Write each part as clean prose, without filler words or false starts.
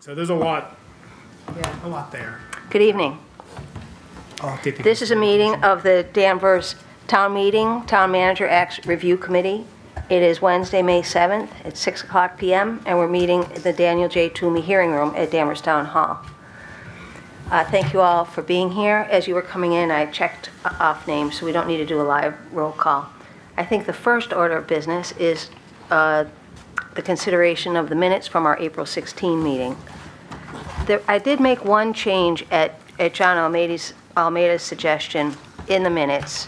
So there's a lot Yeah. there. Good evening. I'll take the This is a meeting of the Danvers Town Meeting, Town Manager Acts Review Committee. It is Wednesday, May 7th at 6 o'clock PM, and we're meeting in the Daniel J. Toomey Hearing Room at Danvers Town Hall. Thank you all for being here. As you were coming in, I checked off names, so we don't need to do a live roll call. I think the first order of business is the consideration of the minutes from our April 16 meeting. I did make one change at John Almeida's suggestion in the minutes.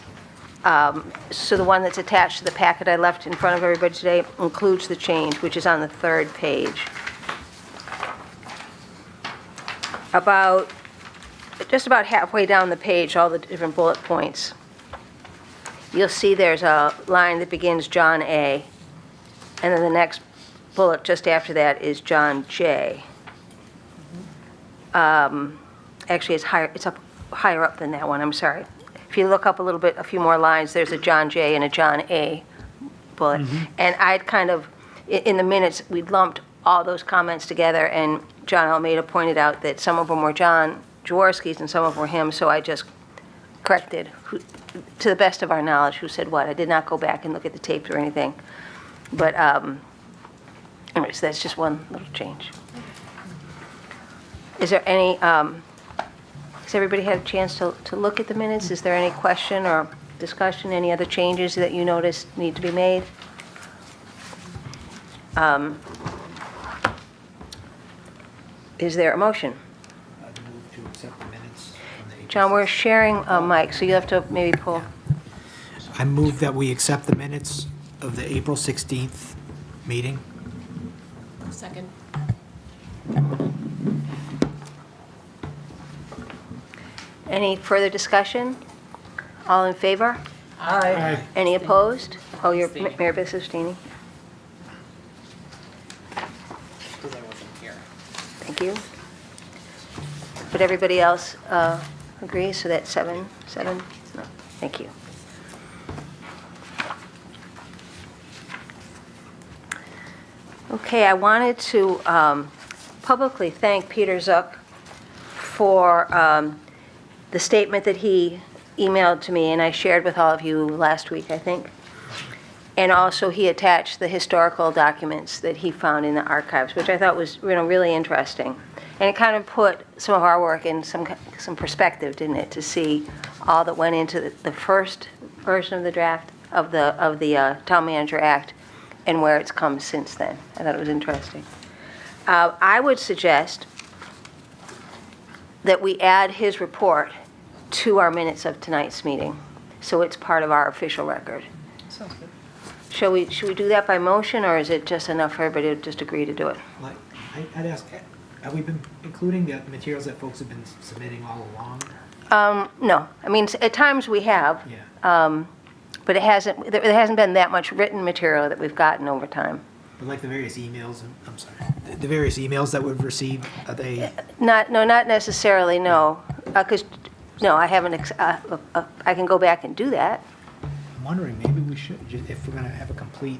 So the one that's attached to the packet I left in front of everybody today includes the change, which is on the third page. Just about halfway down the page, all the different bullet points, you'll see there's a line that begins John A., and then the next bullet just after that is John J. Actually, it's up higher up than that one, I'm sorry. If you look up a little bit, a few more lines, there's a John J. and a John A. bullet. And I'd kind of, in the minutes, we'd lumped all those comments together, and John Almeida pointed out that some of them were John Jaworski's and some of them were him, so I just corrected, to the best of our knowledge, who said what. I did not go back and look at the tapes or anything. But anyways, that's just one little change. Is there any, has everybody had a chance to look at the minutes? Is there any question or discussion, any other changes that you noticed need to be made? Is there a motion? I'd move to accept the minutes from the April John, we're 16th. sharing a mic, so you have to maybe pull. I move that we accept the minutes of the April 16th meeting. Second. Any further discussion? All in favor? Aye. Any opposed? Oh, you're Abstaining. Mayor Bissistini. Because I wasn't here. Thank you. But everybody else agree, so that's seven? No, thank you. Okay, I wanted to publicly thank Peter Zook for the statement that he emailed to me, and I shared with all of you last week, I think. And also, he attached the historical documents that he found in the archives, which I thought was, really interesting. And it kind of put some of our work in some perspective, didn't it, to see all that went into the first version of the draft of the Town Manager Act and where it's come since then. I thought it was interesting. I would suggest that we add his report to our minutes of tonight's meeting, so it's part of our official record. Sounds good. Should we do that by motion, or is it just enough for everybody to just agree to do it? Like, I'd ask, have we been including the materials that folks have been submitting all along? No, I mean, at times we have, Yeah. but there hasn't been that much written material that we've gotten over time. But like the various emails, I'm sorry, the various emails that we've received, are they? Not necessarily, no, because, no, I haven't, I can go back and do that. I'm wondering, maybe we should, if we're gonna have a complete,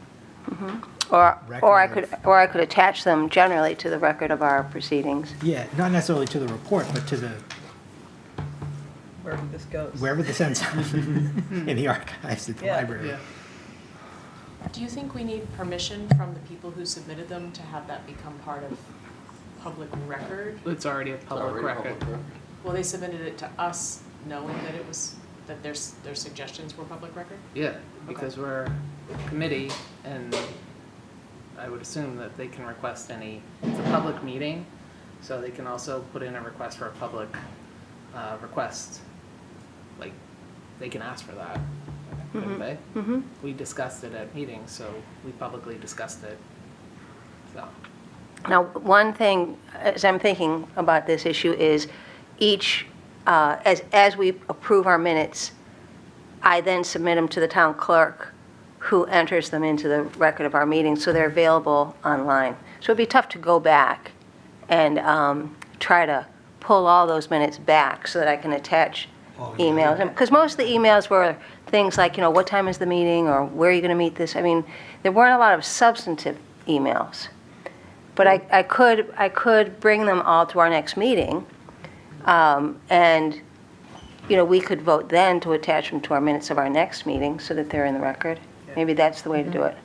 Or I Record could attach them generally to the record of our proceedings. yeah, not necessarily to the report, but to the, Wherever this goes. wherever the sense, in the archives at the library. Do you think we need permission from the people who submitted them to have that become part of public record? It's already a public record. Well, they submitted it to us knowing that that their suggestions were public record? Yeah, because we're a committee, and I would assume that they can request it's a public meeting, so they can also put in a request for a public request. Like, they can ask for that, couldn't they? Mm-hmm. We discussed it at meetings, so we publicly discussed it, so. Now, one thing, as I'm thinking about this issue, is as we approve our minutes, I then submit them to the town clerk, who enters them into the record of our meeting, so they're available online. So it'd be tough to go back and try to pull all those minutes back so that I can attach Oh, yeah. emails. Because most of the emails were things like, what time is the meeting, or where are you going to meet this? I mean, there weren't a lot of substantive emails. But I could bring them all to our next meeting, and, we could vote then to attach them to our minutes of our next meeting so that they're in the record. Maybe that's the way to do it.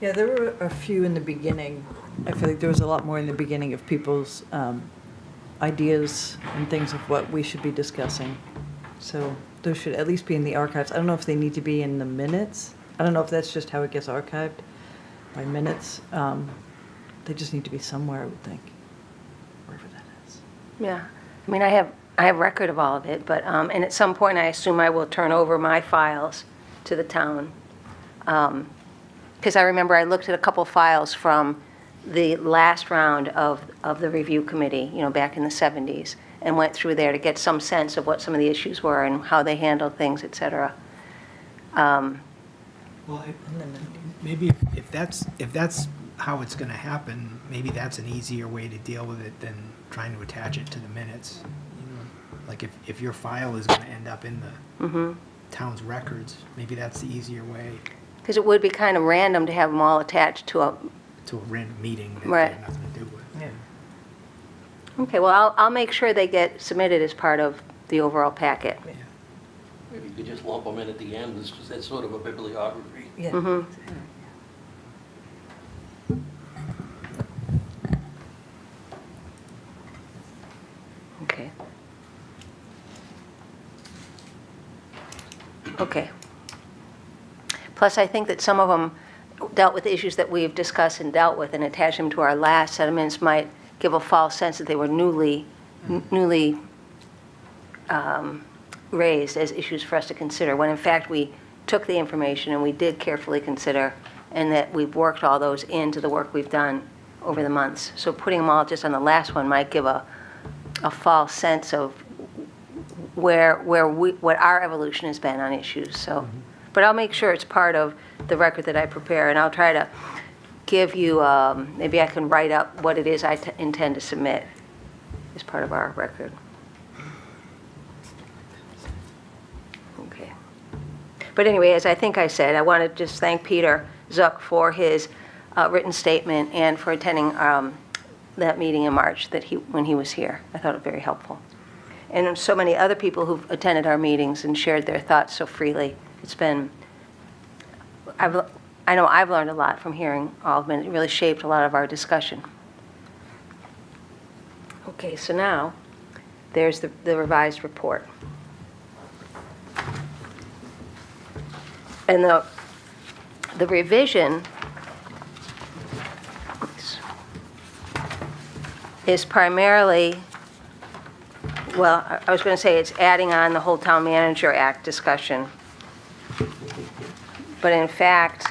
Yeah, there were a few in the beginning. I feel like there was a lot more in the beginning of people's ideas and things of what we should be discussing. So those should at least be in the archives. I don't know if they need to be in the minutes. I don't know if that's just how it gets archived, by minutes. They just need to be somewhere, I would think, wherever that is. Yeah. I mean, I have record of all of it, but, and at some point, I assume I will turn over my files to the town. Because I remember I looked at a couple files from the last round of the review committee, back in the 70s, and went through there to get some sense of what some of the issues were and how they handled things, et cetera. Well, maybe if that's how it's going to happen, maybe that's an easier way to deal with it than trying to attach it to the minutes. Like if your file is going to end up in the town's records, maybe that's the easier way. Because it would be kind of random to have them all attached to a... To a random meeting that Right. had nothing to do with. Yeah. Okay, well, I'll make sure they get submitted as part of the overall packet. Maybe you could just lump them in at the end, it's sort of a bibliography. Yeah. Mhm. Okay. Okay. Plus, I think that some of them dealt with issues that we've discussed and dealt with, and attach them to our last set of minutes might give a false sense that they were newly raised as issues for us to consider, when in fact we took the information and we did carefully consider, and that we've worked all those into the work we've done over the months. So putting them all just on the last one might give a false sense of what our evolution has been on issues. So, but I'll make sure it's part of the record that I prepare, and I'll try to give you, maybe I can write up what it is I intend to submit as part of our record. Okay. But anyway, as I think I said, I want to just thank Peter Zook for his written statement and for attending that meeting in March when he was here. I thought it very helpful. And so many other people who've attended our meetings and shared their thoughts so freely. It's been, I know I've learned a lot from hearing all of them. It really shaped a lot of our discussion. Okay, so now there's the revised report. And the revision is primarily, well, I was going to say it's adding on the whole Town Manager Act discussion. But in fact,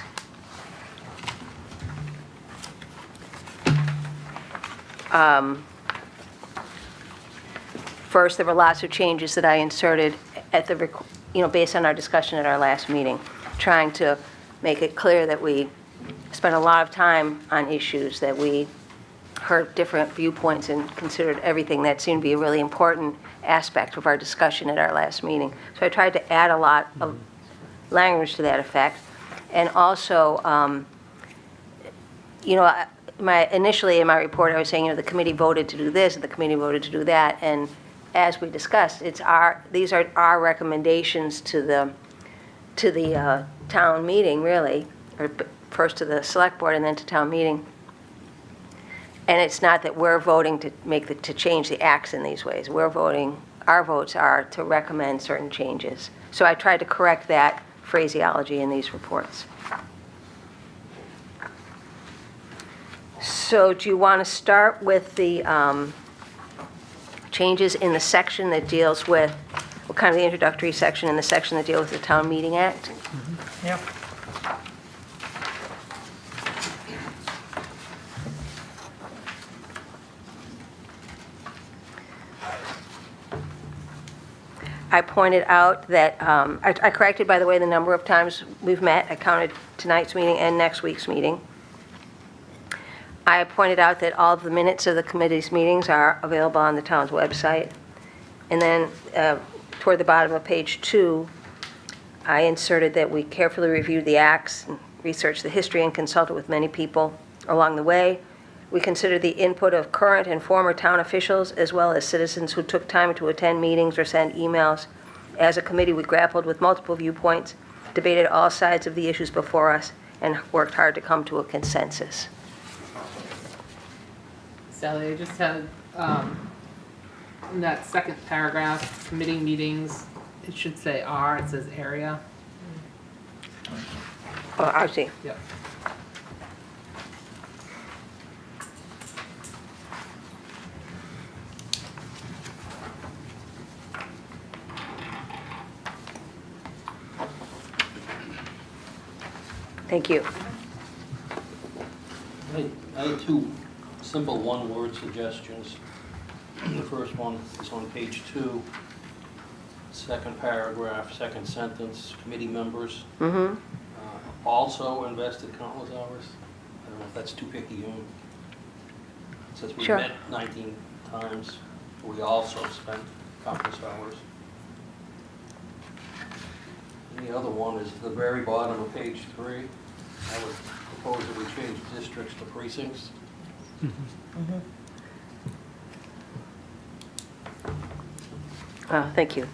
first, there were lots of changes that I inserted at the, based on our discussion at our last meeting, trying to make it clear that we spent a lot of time on issues, that we heard different viewpoints and considered everything that seemed to be a really important aspect of our discussion at our last meeting. So I tried to add a lot of language to that effect. And also, initially in my report, I was saying, the committee voted to do this and the committee voted to do that. And as we discussed, these are our recommendations to the town meeting, really, or first to the select board and then to town meeting. And it's not that we're voting to change the acts in these ways. We're voting, our votes are to recommend certain changes. So I tried to correct that phraseology in these reports. So do you want to start with the changes in the section that deals with, kind of the introductory section in the section that deals with the Town Meeting Act? Yeah. I pointed out that, I corrected, by the way, the number of times we've met. I counted tonight's meeting and next week's meeting. I pointed out that all of the minutes of the committee's meetings are available on the town's website. And then toward the bottom of page 2, I inserted that we carefully reviewed the acts, and researched the history, and consulted with many people along the way. we consider the input of current and former town officials, as well as citizens who took time to attend meetings or send emails. As a committee, we grappled with multiple viewpoints, debated all sides of the issues before us, and worked hard to come to a consensus. Sally, I just had, in that second paragraph, committee meetings, it should say R, it says area. Oh, I see. Yep. Thank you. I had two simple one-word suggestions. The first one is on page 2, second paragraph, second sentence, committee members. Mm-hmm. Also invested countless hours. I don't know if that's too picky. It says we Sure. met 19 times. We also spent countless hours. And the other one is the very bottom of page 3. I would propose that we change districts to precincts. Thank you.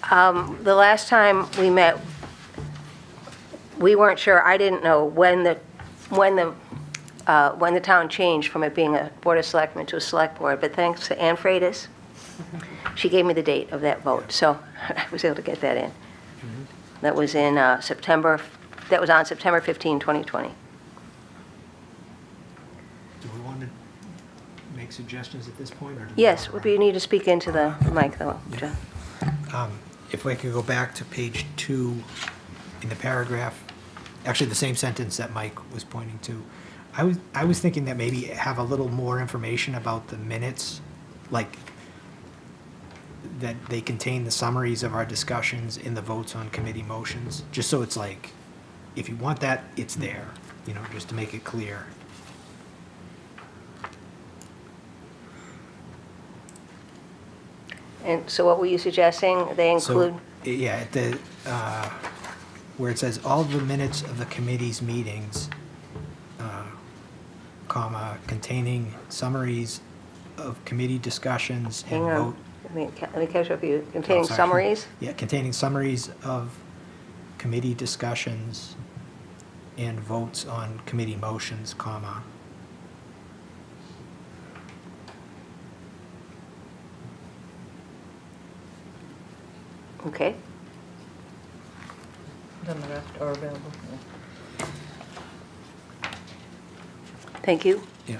The last time we met, we weren't sure, I didn't know when the town changed from it being a Board of Selectmen to a Select Board, but thanks to Ann Freitas, she gave me the date of that vote, so I was able to get that in. That was in September, that was on September 15, 2020. Do we want to make suggestions at this point, or? do we Yes, wanna would you need to speak into the mic, though, John? If we could go back to page 2 in the paragraph, actually the same sentence that Mike was pointing to. I was thinking that maybe have a little more information about the minutes, like that they contain the summaries of our discussions in the votes on committee motions, just so it's like, if you want that, it's there, just to make it clear. And so what were you suggesting? They include? So, yeah, at the, where it says, all the minutes of the committee's meetings, comma, containing summaries of committee discussions and Hang on, vote. let me catch up with you. Containing Oh, sorry. summaries? Yeah, containing summaries of committee discussions and votes on committee motions, comma. Okay. Then the rest are available. Thank you. Yeah.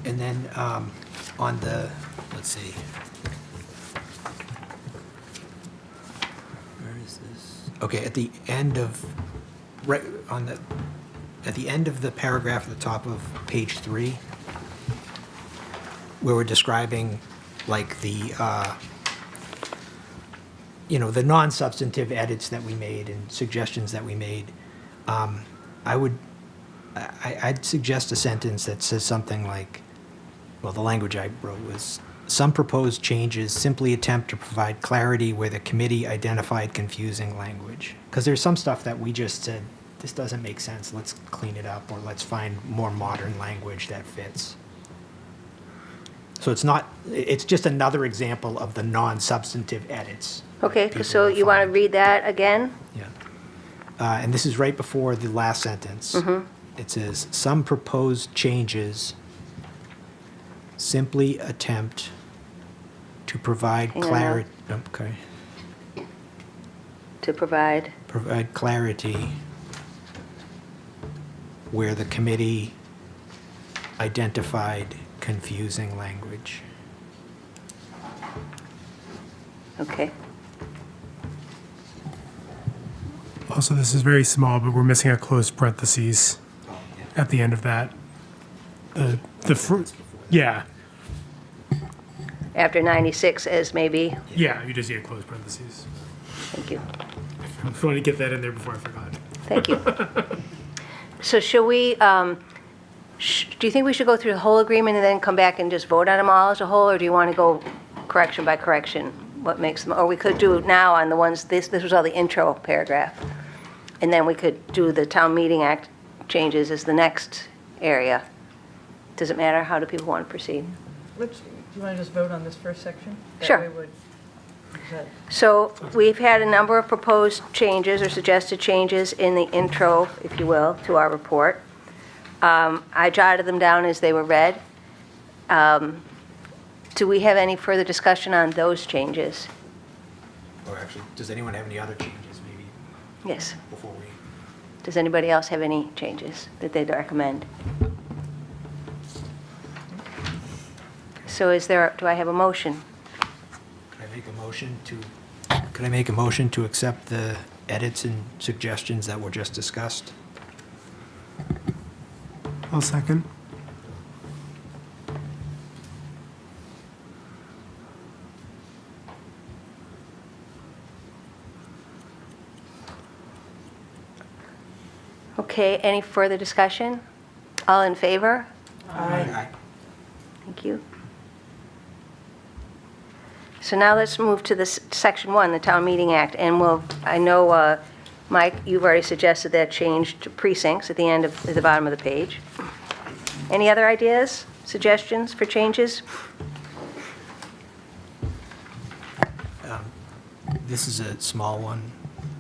And then on the, let's see. Where is this? Okay, at the end of, right on the, at the end of the paragraph at the top of page 3, where we're describing like the, the non-substantive edits that we made and suggestions that we made, I'd suggest a sentence that says something like, well, the language I wrote was, some proposed changes simply attempt to provide clarity where the committee identified confusing language. Because there's some stuff that we just said, this doesn't make sense, let's clean it up, or let's find more modern language that fits. So it's just another example of the non-substantive edits. Okay, People so will you want to find. read that again? Yeah. And this is right before the last sentence. It says, some proposed changes simply attempt to provide Hang on. clarity. Okay. To provide, Provide clarity where the committee identified confusing language. okay. Also, this is very small, but we're missing a closed parentheses at the end of that. Yeah, After 96 as maybe, yeah, you just need a closed parentheses. thank you. I just wanted to get that in there before I forgot. Thank you. So should we, do you think we should go through the whole agreement and then come back and just vote on them all as a whole, or do you want to go correction by correction? What makes them, or we could do it now on the ones, this was all the intro paragraph. And then we could do the Town Meeting Act changes as the next area. Does it matter? How do people want to proceed? Do you want to just vote on this first section? Sure. That way that- So we've had a number of proposed changes or suggested changes in the intro, if you will, to our report. I jotted them down as they were read. Do we have any further discussion on those changes? Or actually, does anyone have any other changes maybe Yes. before we? Does anybody else have any changes that they'd recommend? So do I have a motion? Could I make a motion to accept the edits and suggestions that were just discussed? I'll second. Okay, any further discussion? All in favor? Aye. Thank you. So now let's move to this Section 1, the Town Meeting Act, and I know, Mike, you've already suggested that change to precincts at the bottom of the page. Any other ideas, suggestions for changes? This is a small one.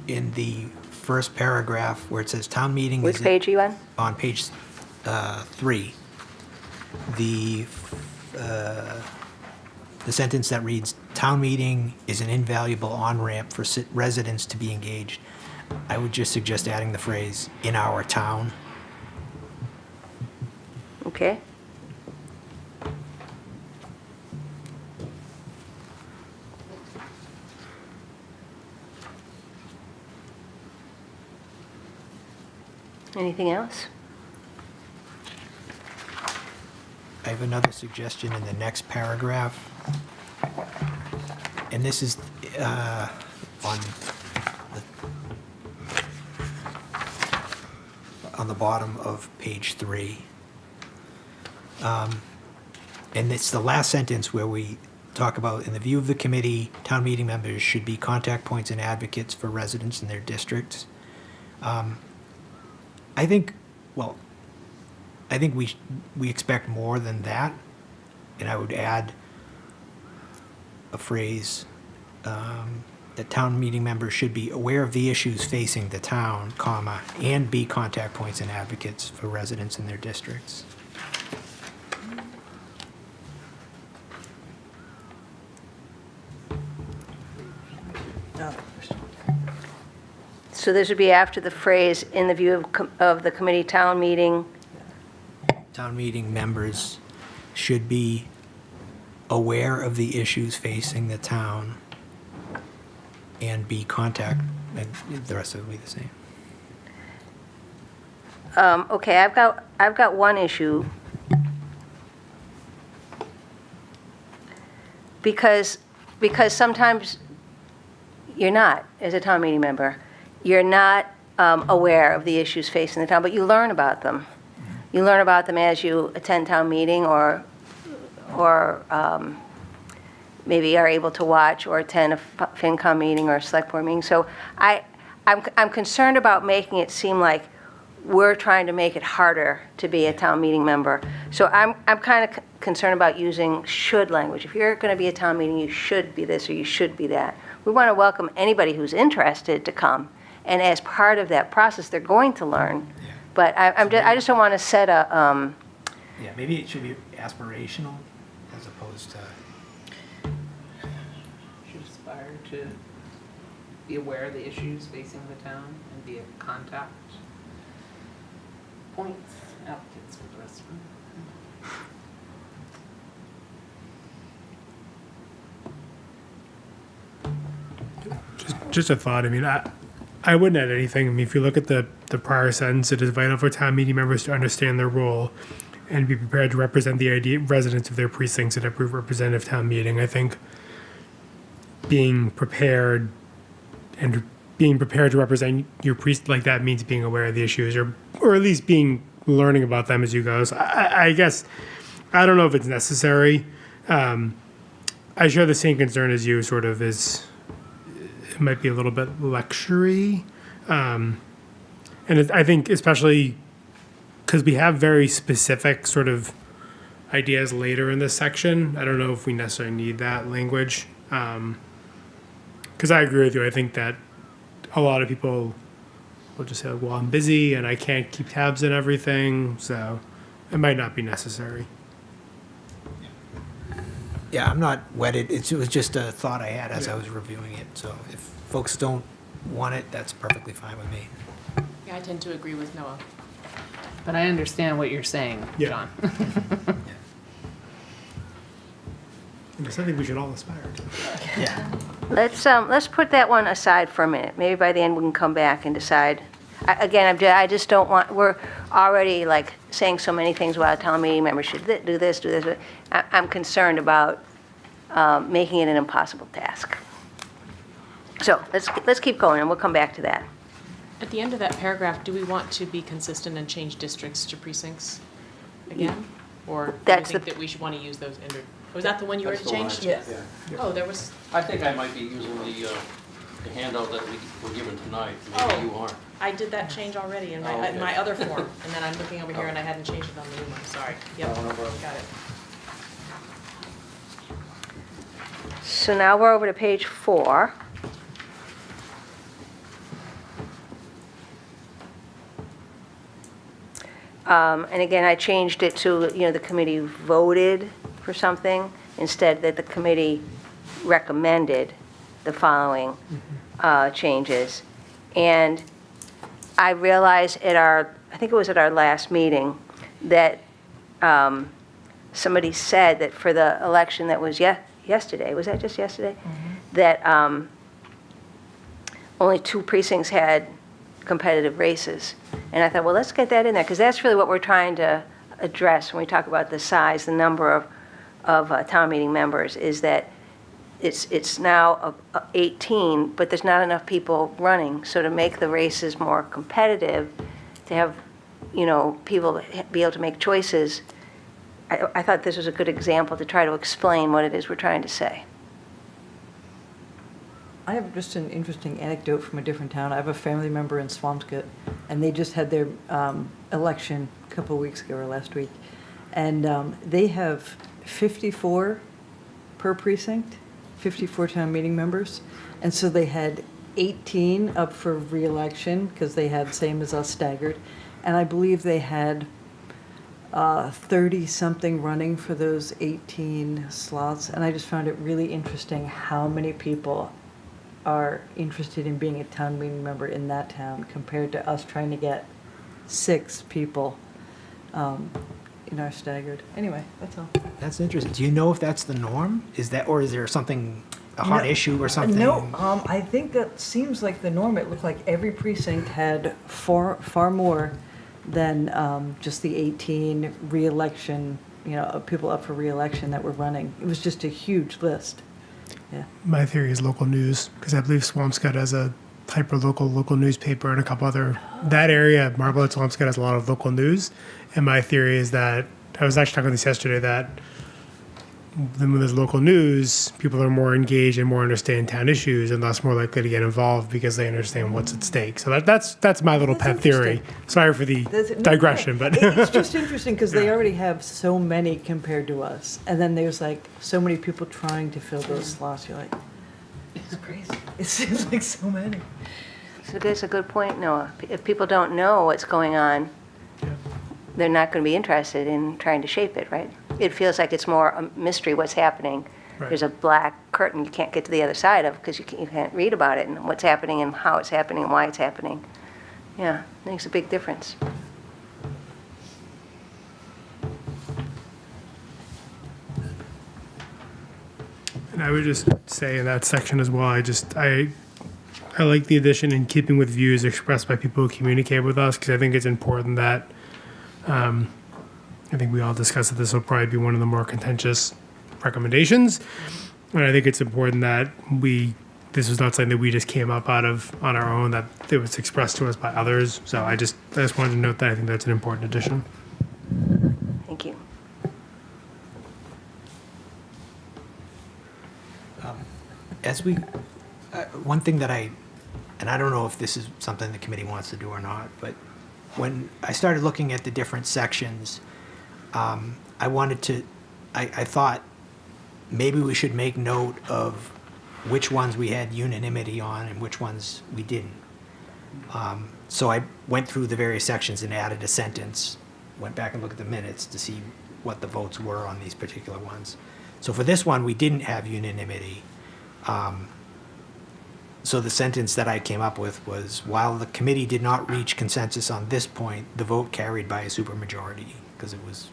In the first paragraph where it says town meeting. Which is page are you on? On page 3. The sentence that reads, "Town meeting is an invaluable on-ramp for residents to be engaged." I would just suggest adding the phrase, "in our town." Okay. Anything else? I have another suggestion in the next paragraph. And this is on the bottom of page 3. And it's the last sentence where we talk about, in the view of the committee, town meeting members should be contact points and advocates for residents in their districts. I think we expect more than that, and I would add a phrase that town meeting members should be aware of the issues facing the town, comma, and be contact points and advocates for residents in their districts. So this would be after the phrase, "in the view of the committee town meeting." Town meeting members should be aware of the issues facing the town and be contact, and the rest of it will be the same. Okay, I've got one issue. Because sometimes you're not, as a town meeting member, you're not aware of the issues facing the town, but you learn about them. You learn about them as you attend town meeting or maybe are able to watch or attend a FinCom meeting or a select board meeting. So I'm concerned about making it seem like we're trying to make it harder to be a town meeting member. So I'm kind of concerned about using should language. If you're going to be a town meeting, you should be this or you should be that. We want to welcome anybody who's interested to come. And as part of that process, they're going to learn. Yeah. But I just don't want to set a, Yeah, maybe it should be aspirational as opposed to, Should aspire to be aware of the issues facing the town and be a contact points, advocates for the rest of them. Just a thought. I mean, I wouldn't add anything. I mean, if you look at the prior sentence, it is vital for town meeting members to understand their role and be prepared to represent the residents of their precincts at a representative town meeting. I think being prepared to represent your precinct like that means being aware of the issues or at least learning about them as you go. So I guess, I don't know if it's necessary. I share the same concern as you, sort of, it might be a little bit lectury. And I think especially because we have very specific sort of ideas later in this section. I don't know if we necessarily need that language. Because I agree with you. I think that a lot of people will just say, well, I'm busy and I can't keep tabs on everything. So it might not be necessary. Yeah, I'm not wedded. It was just a thought I had as I was reviewing it. So if folks don't want it, that's perfectly fine with me. Yeah, I tend to agree with Noah. But I understand what you're saying, Yeah. John. And it's something we should all aspire to. Yeah. Let's put that one aside for a minute. Maybe by the end we can come back and decide. Again, I just don't want, we're already like saying so many things about town meeting members should do this, do this. But I'm concerned about making it an impossible task. So let's keep going and we'll come back to that. At the end of that paragraph, do we want to be consistent and change districts to precincts again? Or do you That's think the- that we should want to use those was that the one you That's already the one. changed? Yes. Yeah. Oh, there was, I think I might be using the handout that we were given tonight. Oh. Maybe you aren't. I did that change already in Oh, okay. my other form. And then I'm looking over here and I hadn't changed it on the new one, sorry. Yep, No, no problem. got it. So now we're over to page 4. And again, I changed it to, the committee voted for something instead that the committee recommended the following changes. And I realized I think it was at our last meeting, that somebody said that for the election that was yesterday, was that just yesterday? That only 2 precincts had competitive races. And I thought, well, let's get that in there, because that's really what we're trying to address when we talk about the size, the number of town meeting members, is that it's now 18, but there's not enough people running. So to make the races more competitive, to have, people be able to make choices, I thought this was a good example to try to explain what it is we're trying to say. I have just an interesting anecdote from a different town. I have a family member in Swampscott, and they just had their election a couple of weeks ago or last week. And they have 54 per precinct, 54 town meeting members. And so they had 18 up for reelection because they had, same as us, staggered. And I believe they had 30-something running for those 18 slots. And I just found it really interesting how many people are interested in being a town meeting member in that town compared to us trying to get 6 people in our staggered. Anyway, that's all. That's interesting. Do you know if that's the norm? Or is there something, a hot No, issue or something? No, I think that seems like the norm. It looked like every precinct had far more than just the 18 reelection, people up for reelection that were running. It was just a huge list. Yeah. My theory is local news, because I believe Swampscott has a hyper-local local newspaper and a couple other, that area, Marblehead, Swampscott has a lot of local news. And my theory is that, I was actually talking about this yesterday, that when there's local news, people are more engaged and more understand town issues and thus more likely to get involved because they understand what's at stake. So that's my little That's pet theory. interesting. Sorry for the No, digression, but it's just interesting because they already have so many compared to us. And then there's like so many people trying to fill those slots. You're like, it's crazy. It seems like so many. So that's a good point, Noah. If people don't know what's going on, they're not going to be interested in trying to shape it, right? It feels like it's more a mystery what's happening. Right. There's a black curtain you can't get to the other side of because you can't read about it and what's happening and how it's happening and why it's happening. Yeah, it makes a big difference. And I would just say in that section as well, I like the addition in keeping with views expressed by people who communicate with us, because I think it's important that, I think we all discussed that this will probably be one of the more contentious recommendations. And I think it's important that this was not something that we just came up on our own, that it was expressed to us by others. So I just wanted to note that I think that's an important addition. Thank you. One thing that I and I don't know if this is something the committee wants to do or not, but when I started looking at the different sections, I wanted to, I thought maybe we should make note of which ones we had unanimity on and which ones we didn't. So I went through the various sections and added a sentence, went back and looked at the minutes to see what the votes were on these particular ones. So for this one, we didn't have unanimity. So the sentence that I came up with was, while the committee did not reach consensus on this point, the vote carried by a supermajority, because it was,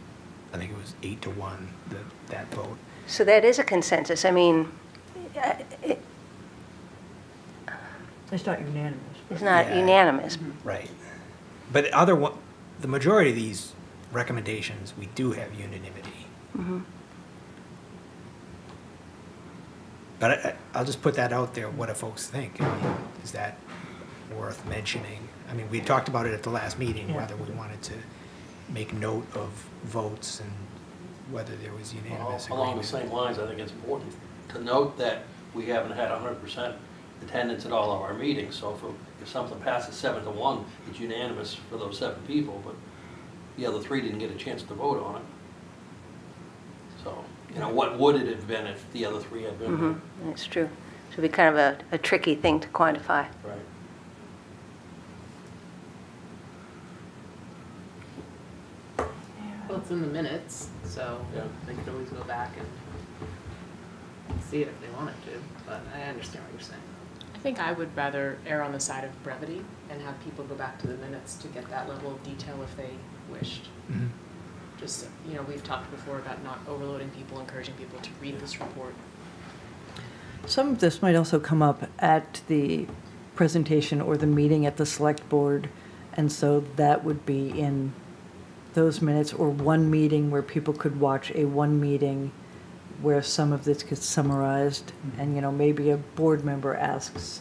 I think it was 8-1, that vote. So that is a consensus. I mean, It's not unanimous. it's not Yeah. unanimous. Right. But the majority of these recommendations, we do have unanimity. But I'll just put that out there, what do folks think? I mean, is that worth mentioning? I mean, we talked about it at the last meeting, Yeah. whether we wanted to make note of votes and whether there was unanimous Along the agreement. same lines, I think it's important to note that we haven't had 100% attendance at all of our meetings, so if something passes 7-1, it's unanimous for those 7 people, but the other 3 didn't get a chance to vote on it. So, you know, what would it have been if the other 3 had been there? That's true. So it'd be kind of a tricky thing to quantify. Right. Well, it's in the minutes, so Yeah. they could always go back and see it if they wanted to, but I understand what you're saying. I think I would rather err on the side of brevity and have people go back to the minutes to get that level of detail if they wished. Mhm. Just, you know, we've talked before about not overloading people, encouraging people to read this report. Some of this might also come up at the presentation or the meeting at the select board, and so that would be in those minutes, or one meeting where people could watch one meeting where some of this gets summarized, and, you know, maybe a board member asks,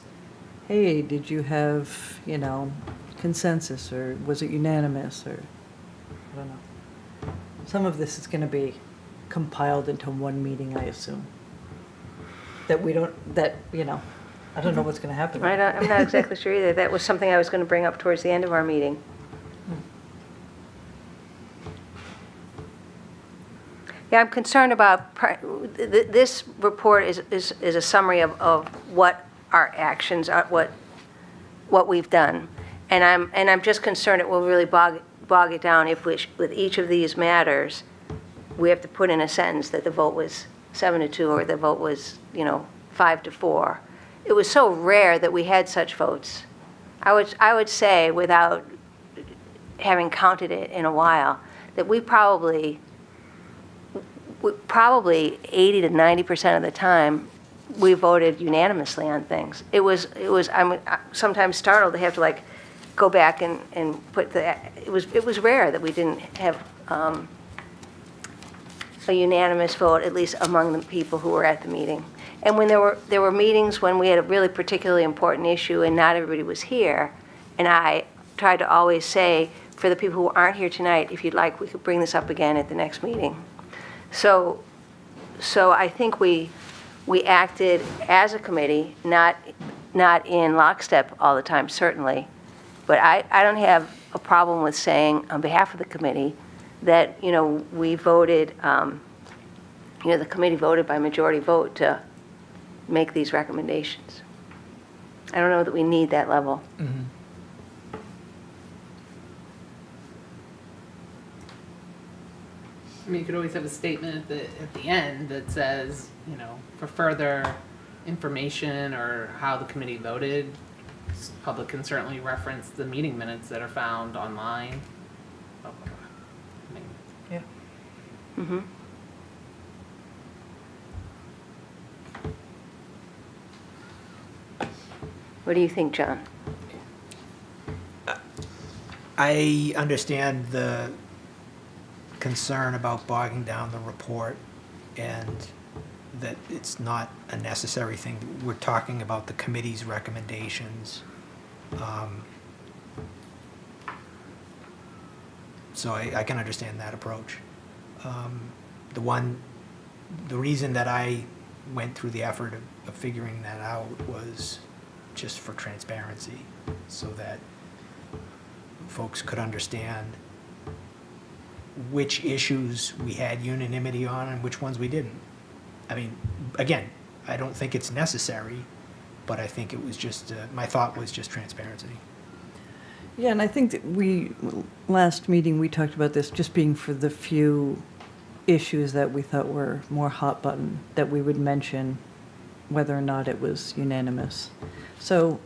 hey, did you have, you know, consensus, or was it unanimous, or, I don't know. Some of this is going to be compiled into one meeting, I assume. That we don't, that, you know, I don't know what's going to happen. I'm not exactly sure either. That was something I was going to bring up towards the end of our meeting. Yeah, I'm concerned about, this report is a summary of what our actions are, what we've done. And I'm just concerned it will really bog it down if with each of these matters, we have to put in a sentence that the vote was 7-2 or the vote was, 5-4. It was so rare that we had such votes. I would say, without having counted it in a while, that we probably 80 to 90% of the time, we voted unanimously on things. I'm sometimes startled to have to go back and put it was rare that we didn't have a unanimous vote, at least among the people who were at the meeting. And when there were meetings when we had a really particularly important issue and not everybody was here, and I tried to always say, for the people who aren't here tonight, if you'd like, we could bring this up again at the next meeting. So I think we acted as a committee, not in lockstep all the time, certainly. But I don't have a problem with saying, on behalf of the committee, that, we voted, the committee voted by majority vote to make these recommendations. I don't know that we need that level. I mean, you could always have a statement at the end that says, for further information or how the committee voted, public can certainly reference the meeting minutes that are found online. I mean, Yeah. Mm-hmm. What do you think, John? I understand the concern about bogging down the report and that it's not a necessary thing. We're talking about the committee's recommendations. So I can understand that approach. The reason that I went through the effort of figuring that out was just for transparency, so that folks could understand which issues we had unanimity on and which ones we didn't. I mean, again, I don't think it's necessary, but I think it was just, my thought was just transparency. Yeah, and I think that last meeting, we talked about this just being for the few issues that we thought were more hot button, that we would mention whether or not it was unanimous. So,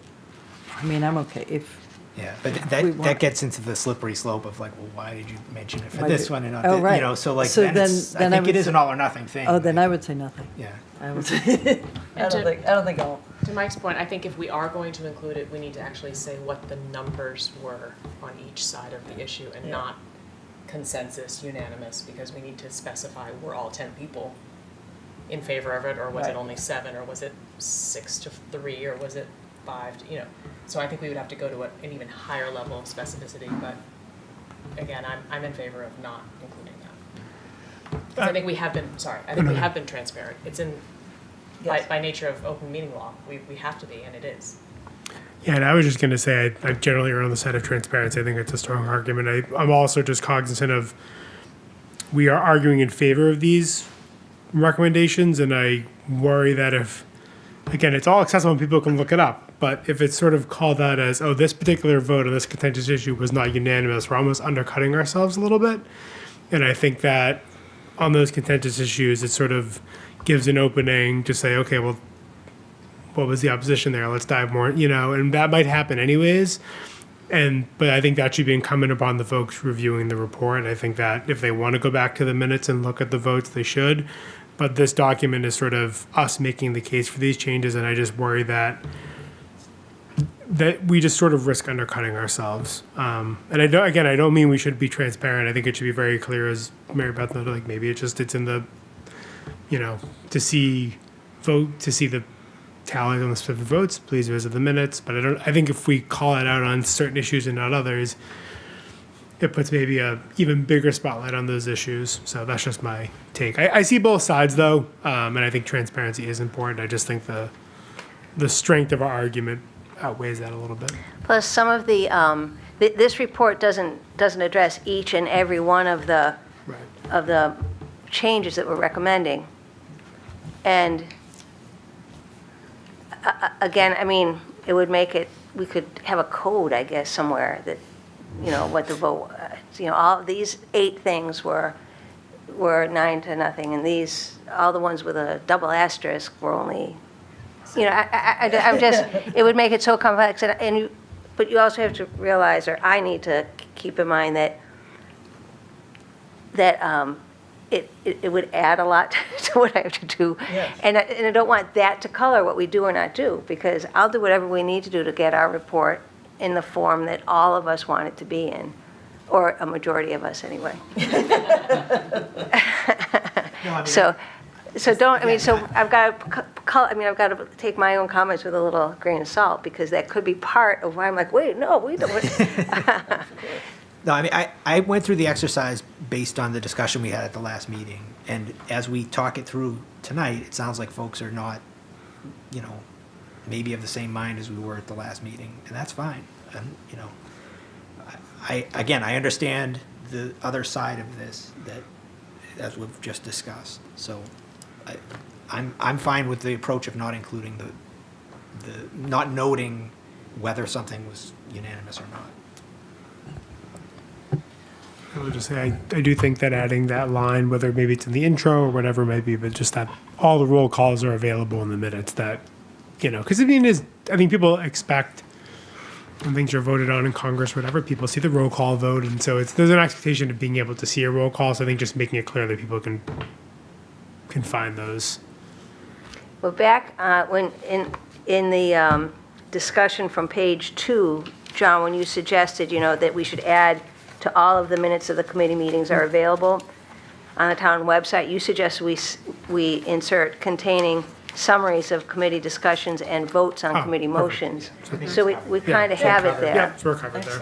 I mean, I'm okay if, Yeah, but We that want- gets into the slippery slope of like, well, why did you mention it for Why this did- one and not oh, that, right. you know, so like, So then then- it's, I then I think it would is say- an all or nothing thing. oh, then like, I would say nothing. Yeah. I would say, I don't think I'll. To Mike's point, I think if we are going to include it, we need to actually say what the numbers were on each side of the issue and Yeah. not consensus unanimous, because we need to specify, were all 10 people in favor of it, or was it Right. only 7, or was it 6 to 3, or was it 5, you know? So I think we would have to go to an even higher level of specificity, but again, I'm in favor of not including that. 'Cause I think we have been, I think we have been transparent. It's in, Yes. by nature of open meeting law, we have to be, and it is. Yeah, and I was just going to say, I generally err on the side of transparency. I think it's a strong argument. I'm also just cognizant of, we are arguing in favor of these recommendations, and I worry that if, again, it's all accessible and people can look it up, but if it's sort of called out as, oh, this particular vote on this contentious issue was not unanimous, we're almost undercutting ourselves a little bit. And I think that on those contentious issues, it sort of gives an opening to say, okay, well, what was the opposition there? Let's dive more, you know, and that might happen anyways. But I think that should be incumbent upon the folks reviewing the report. I think that if they want to go back to the minutes and look at the votes, they should. But this document is sort of us making the case for these changes, and I just worry that we just sort of risk undercutting ourselves. And I don't mean we should be transparent. I think it should be very clear, as Mary Beth noted, like maybe it's in the, you know, to see the tallies on the specific votes, please visit the minutes. But I think if we call it out on certain issues and not others, it puts maybe a even bigger spotlight on those issues. So that's just my take. I see both sides though, and I think transparency is important. I just think the strength of our argument outweighs that a little bit. Plus, some of the, this report doesn't address each and every one of the Right. changes that we're recommending. And again, I mean, it would make it, we could have a code, I guess, somewhere that, you know, what the vote, you know, all these 8 things were 9-0, and these, all the ones with a double asterisk were only, you know, I'm just, it would make it so complex, but you also have to realize, or I need to keep in mind that it would add a lot to what I have to do. Yes. And I don't want that to color what we do or not do, because I'll do whatever we need to do to get our report in the form that all of us want it to be in, or a majority of us anyway. No, I mean, So don't, I mean, so I've got to take my own comments with a little grain of salt, because that could be part of why I'm like, wait, no, we don't. No, I mean, I went through the exercise based on the discussion we had at the last meeting. And as we talk it through tonight, it sounds like folks are not, you know, maybe of the same mind as we were at the last meeting, and that's fine. And, you know, I understand the other side of this, that, as we've just discussed. So I'm fine with the approach of not including not noting whether something was unanimous or not. I would just say, I do think that adding that line, whether maybe it's in the intro or whatever it might be, but just that all the roll calls are available in the minutes, that, you know, because I think people expect when things are voted on in Congress, whatever, people see the roll call vote, and so there's an expectation of being able to see a roll call, so I think just making it clear that people can find those. Well, back when in the discussion from page 2, John, when you suggested, you know, that we should add to all of the minutes of the committee meetings are available on the town website, you suggest we insert containing summaries of committee discussions and votes on Oh, committee perfect. motions. So we kind of have it there. Yeah, so we're covered there.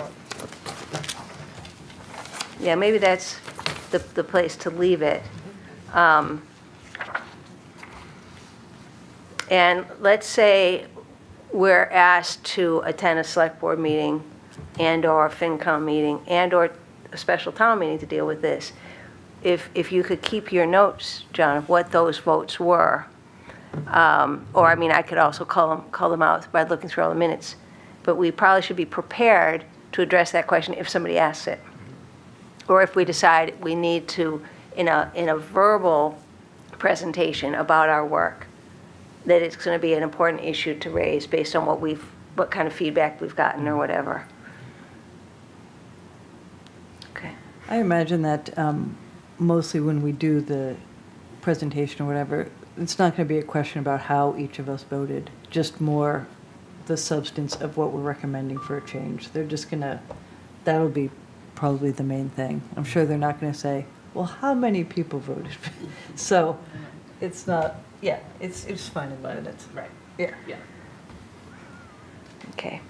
Yeah, maybe that's the place to leave it. And let's say we're asked to attend a select board meeting and/or a FinCom meeting and/or a special town meeting to deal with this, if you could keep your notes, John, of what those votes were, or, I mean, I could also call them out by looking through all the minutes, but we probably should be prepared to address that question if somebody asks it. Or if we decide we need to, in a verbal presentation about our work, that it's going to be an important issue to raise based on what kind of feedback we've gotten or whatever. Okay. I imagine that mostly when we do the presentation or whatever, it's not going to be a question about how each of us voted, just more the substance of what we're recommending for a change. They're just going to, that'll be probably the main thing. I'm sure they're not going to say, well, how many people voted? So it's not, yeah, it's fine in the minutes. Right, Yeah. yeah. Okay.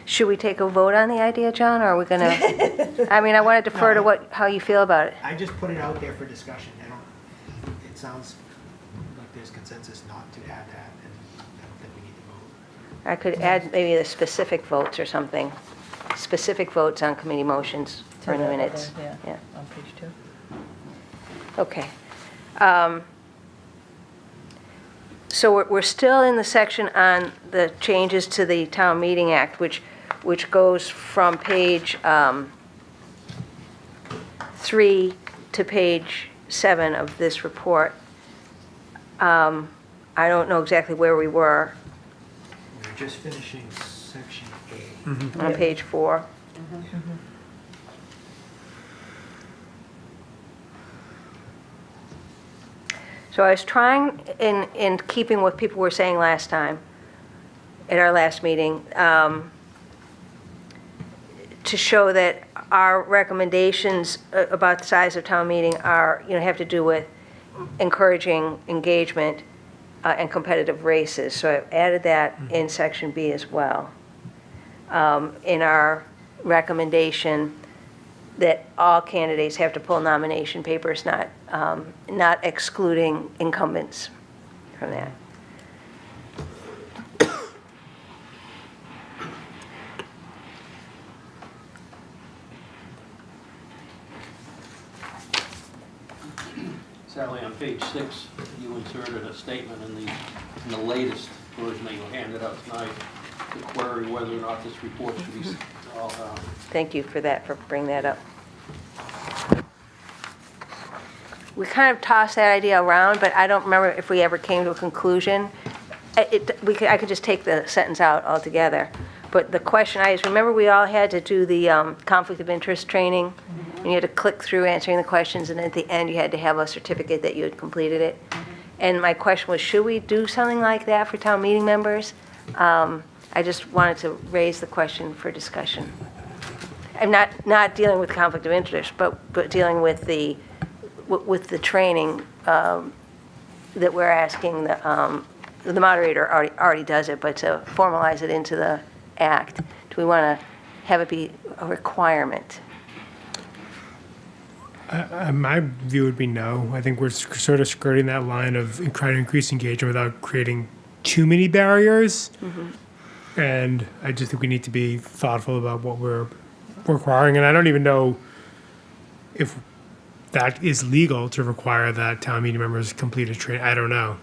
Should we take a vote on the idea, John, or are we going to, I mean, I want to defer to how you feel about it. I just put it out there for discussion. It sounds like there's consensus not to add that, and I don't think we need to vote. I could add maybe the specific votes or something, specific votes on committee motions for the minutes. Yeah, on page 2. Okay. So we're still in the section on the changes to the Town Meeting Act, which goes from page 3 to page 7 of this report. I don't know exactly where we were We're just finishing section A. on page 4. So I was trying, in keeping with people were saying last time, at our last meeting, to show that our recommendations about the size of town meeting are, have to do with encouraging engagement and competitive races. So I've added that in section B as well. In our recommendation that all candidates have to pull nomination papers, not excluding incumbents from that. Sally, on page 6, you inserted a statement in the latest version that you handed out tonight to query whether or not this report should be all Thank you for that, for bringing that up. We kind of tossed that idea around, but I don't remember if we ever came to a conclusion. I could just take the sentence out altogether. But the question remember we all had to do the conflict of interest training, and you had to click through answering the questions, and at the end you had to have a certificate that you had completed it. And my question was, should we do something like that for town meeting members? I just wanted to raise the question for discussion. I'm not dealing with conflict of interest, but dealing with the training that we're asking the moderator already does it, but to formalize it into the act, do we want to have it be a requirement? My view would be no. I think we're sort of skirting that line of trying to increase engagement without creating too many barriers. And I just think we need to be thoughtful about what we're requiring. And I don't even know if that is legal to require that town meeting members complete a training. I don't know.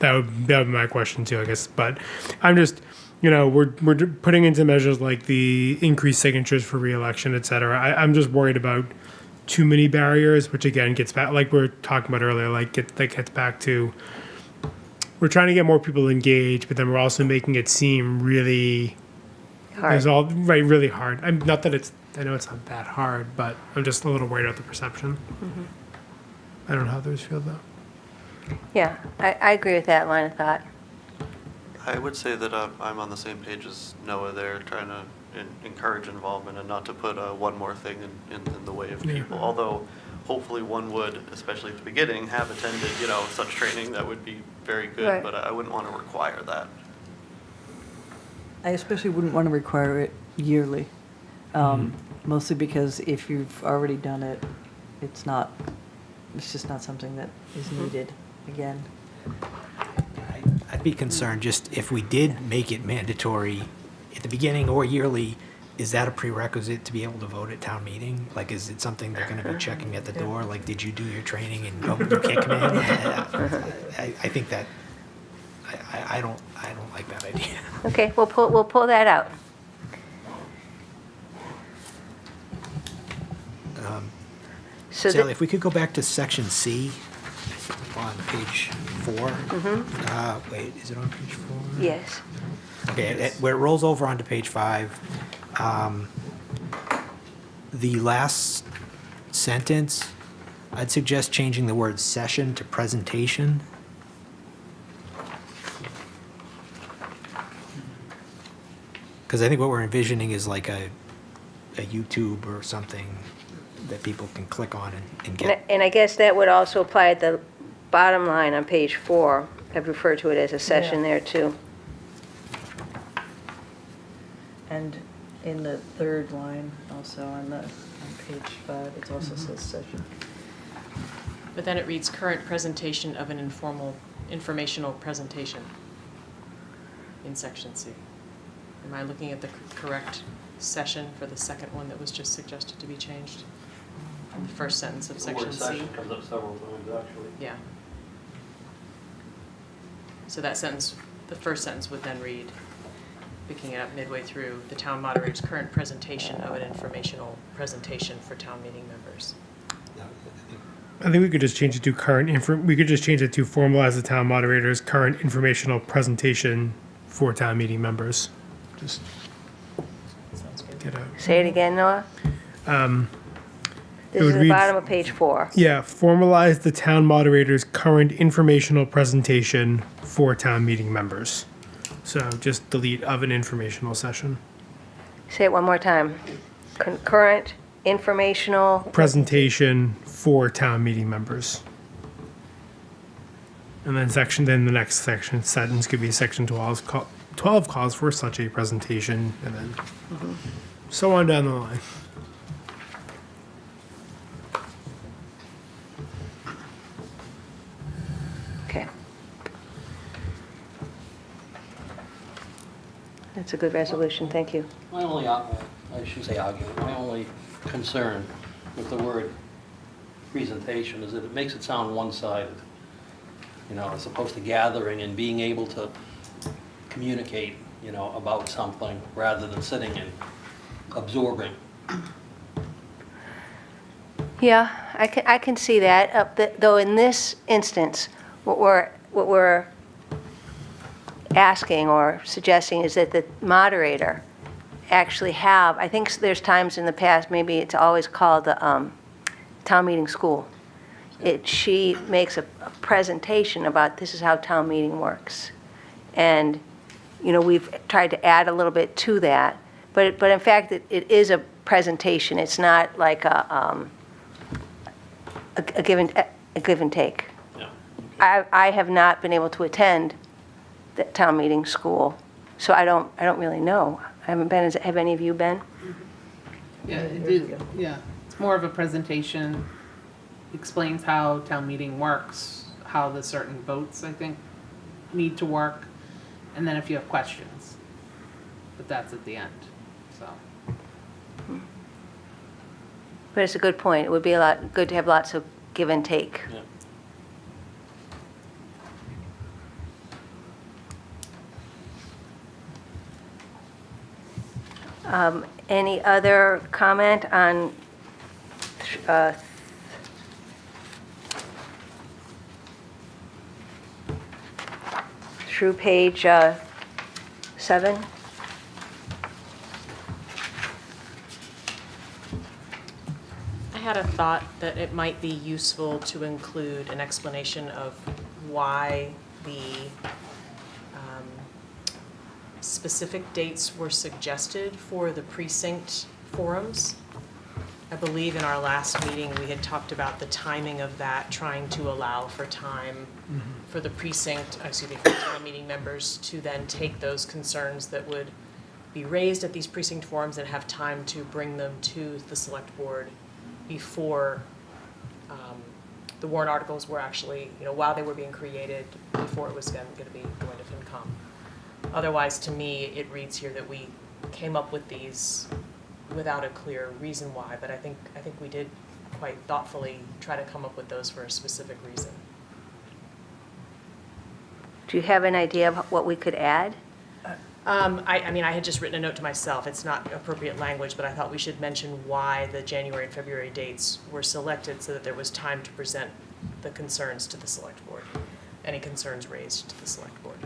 That would be my question too, I guess. But I'm just, we're putting into measures like the increased signatures for reelection, et cetera. I'm just worried about too many barriers, which again gets back, like we were talking about earlier, that gets back to, we're trying to get more people engaged, but then we're also making it seem really Hard. Really hard. Not that I know it's not that hard, but I'm just a little worried about the perception. I don't know how others feel though. Yeah, I agree with that line of thought. I would say that I'm on the same page as Noah there, trying to encourage involvement and not to put one more thing in the way of people. Although hopefully one would, especially at the beginning, have attended, such training. That would be very good, Right. but I wouldn't want to require that. I especially wouldn't want to require it yearly, mostly because if you've already done it, it's just not something that is needed again. I'd be concerned just if we did make it mandatory at the beginning or yearly, is that a prerequisite to be able to vote at town meeting? Like, is it something they're gonna be checking at the door? Like, did you do your training and oh, you can't come in? I think that, I don't like that idea. Okay, we'll pull that out. So Sally, the- if we could go back to section C on page 4. Wait, is it on page 4? yes. Okay, where it rolls over onto page 5, the last sentence, I'd suggest changing the word session to presentation. Because I think what we're envisioning is like a YouTube or something that people can click on and get. And I guess that would also apply at the bottom line on page 4. I've referred to it as a session Yeah. there too. And in the third line, also on page 5, it also says session. But then it reads current presentation of an informational presentation in section C. Am I looking at the correct session for the second one that was just suggested to be changed? The first sentence of The section word C? session comes up several times, actually. Yeah. So that sentence, the first sentence would then read, picking it up midway through, the town moderator's current presentation of an informational presentation for town meeting members. I think we could just change it to we could just change it to formalize the town moderator's current informational presentation for town meeting members. Just Sounds good. get a, Say it again, Noah. This would is the read- bottom of page 4. yeah, formalize the town moderator's current informational presentation for town meeting members. So just delete of an informational session. Say it one more time. Concurrent informational, Presentation for town meeting members. And then the next sentence could be section 12, 12 calls for such a presentation, and then so on down the line. okay. That's a good resolution, thank you. My only, I shouldn't say argument, my only concern with the word presentation is that it makes it sound one-sided. You know, as opposed to gathering and being able to communicate, you know, about something rather than sitting and absorbing. Yeah, I can see that, though in this instance, what we're asking or suggesting is that the moderator actually have, I think there's times in the past, maybe it's always called the town meeting school. She makes a presentation about this is how town meeting works. And, you know, we've tried to add a little bit to that, but in fact, it is a presentation. It's not like a give and take. Yeah. I have not been able to attend the town meeting school, so I don't really know. I haven't been. Have any of you been? Yeah, it did, yeah. It's more of a presentation, explains how town meeting works, how the certain votes, I think, need to work, and then if you have questions. But that's at the end, so. But it's a good point. It would be a lot good to have lots of give and take. Yeah. Any other comment on through page 7? I had a thought that it might be useful to include an explanation of why the specific dates were suggested for the precinct forums. I believe in our last meeting, we had talked about the timing of that, trying to allow for time for the for town meeting members to then take those concerns that would be raised at these precinct forums and have time to bring them to the select board before the warrant articles were actually, while they were being created, before it was going to be going to FinCom. Otherwise, to me, it reads here that we came up with these without a clear reason why, but I think we did quite thoughtfully try to come up with those for a specific reason. Do you have an idea of what we could add? I mean, I had just written a note to myself. It's not appropriate language, but I thought we should mention why the January and February dates were selected so that there was time to present the concerns to the select board, any concerns raised to the select board.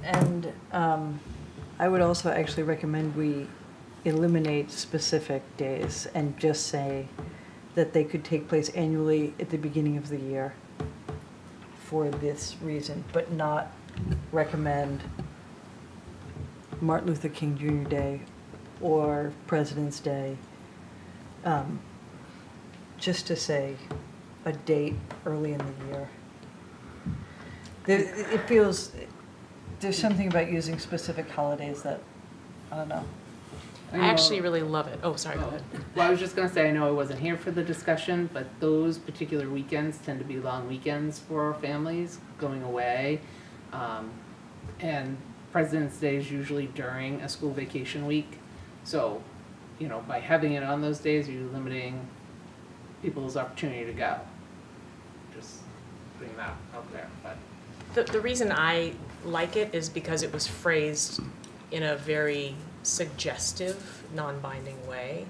And I would also actually recommend we eliminate specific days and just say that they could take place annually at the beginning of the year for this reason, but not recommend Martin Luther King Jr. Day or President's Day, just to say a date early in the year. It feels, there's something about using specific holidays that, I don't know. I I actually know- really love it. Oh, sorry, go ahead. Well, I was just gonna say, I know I wasn't here for the discussion, but those particular weekends tend to be long weekends for families going away. And President's Day is usually during a school vacation week. So, by having it on those days, you're limiting people's opportunity to go. Just putting that out there, but. The reason I like it is because it was phrased in a very suggestive, non-binding way.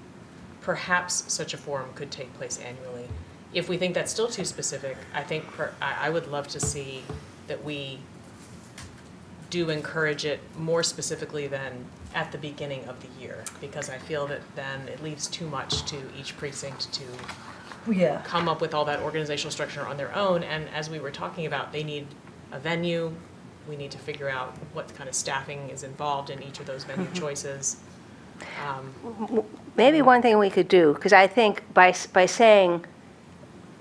Perhaps such a forum could take place annually. If we think that's still too specific, I would love to see that we do encourage it more specifically than at the beginning of the year, because I feel that then it leaves too much to each precinct to Yeah. come up with all that organizational structure on their own. And as we were talking about, they need a venue. We need to figure out what kind of staffing is involved in each of those venue choices. Maybe one thing we could do, because I think by saying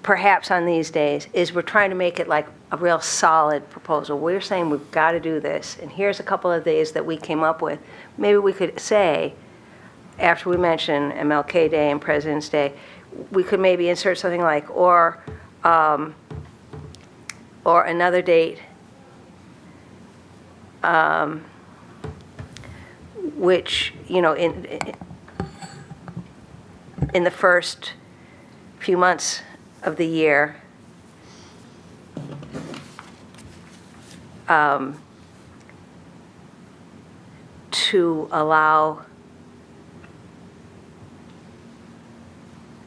perhaps on these days, is we're trying to make it like a real solid proposal. We're saying we've got to do this, and here's a couple of days that we came up with. Maybe we could say, after we mention MLK Day and President's Day, we could maybe insert something like, or another date, which, in the first few months of the year, to allow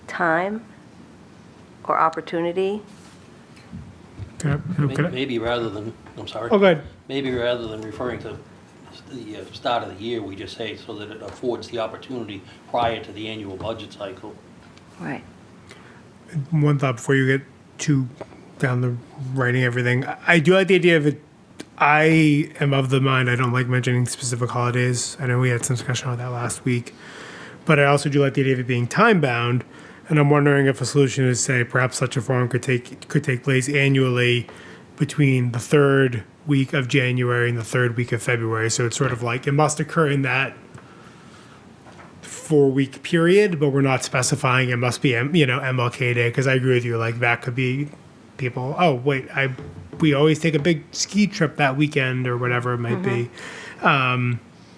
time or opportunity. Maybe rather than, I'm sorry. Oh, good. Maybe rather than referring to the start of the year, we just say so that it affords the opportunity prior to the annual budget cycle. Right. One thought before you get too down the writing everything. I do like the idea of it. I am of the mind I don't like mentioning specific holidays. I know we had some discussion on that last week, but I also do like the idea of it being time bound. And I'm wondering if a solution is, say, perhaps such a forum could take place annually between the third week of January and the third week of February. So it's sort of like it must occur in that 4-week period, but we're not specifying it must be, MLK Day, because I agree with you. Like that could be people. Oh wait, we always take a big ski trip that weekend or whatever it might be.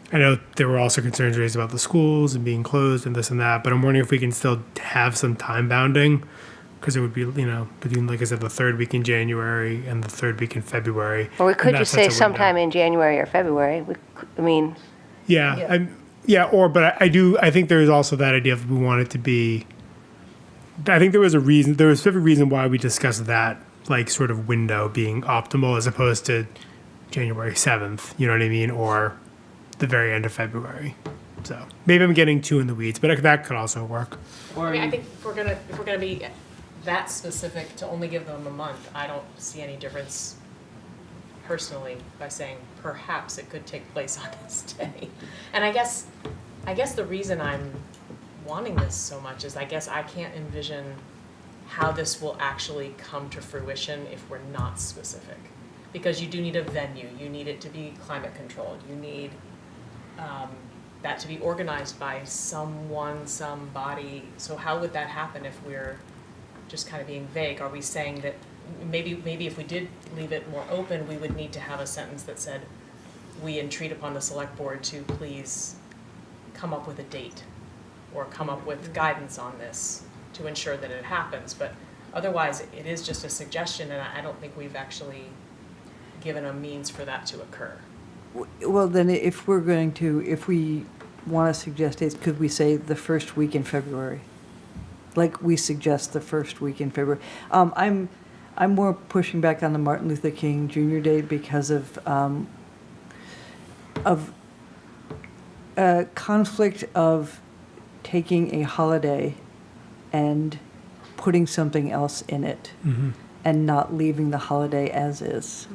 I know there were also concerns raised about the schools and being closed and this and that, but I'm wondering if we can still have some time bounding, because it would be, between, like I said, the third week in January and the third week in February. Or we could And just that sets say a window. sometime in January or February. But I think there is also that idea of we want it to be. I think there was a specific reason why we discussed that, like, sort of window being optimal as opposed to January 7th, you know what I mean, or the very end of February. So maybe I'm getting too in the weeds, but that could also work. Or I you- think if we're gonna be that specific to only give them a month, I don't see any difference personally by saying perhaps it could take place on this day. And I guess the reason I'm wanting this so much is I guess I can't envision how this will actually come to fruition if we're not specific. Because you do need a venue, you need it to be climate controlled, you need that to be organized by someone, somebody. So how would that happen if we're just kind of being vague, are we saying that maybe if we did leave it more open, we would need to have a sentence that said, we entreat upon the select board to please come up with a date or come up with guidance on this to ensure that it happens. But otherwise, it is just a suggestion, and I don't think we've actually given a means for that to occur. Well, then if we want to suggest dates, could we say the first week in February? Like we suggest the first week in February. I'm more pushing back on the Martin Luther King Jr. date because of conflict of taking a holiday and putting something else in it and not leaving the holiday as is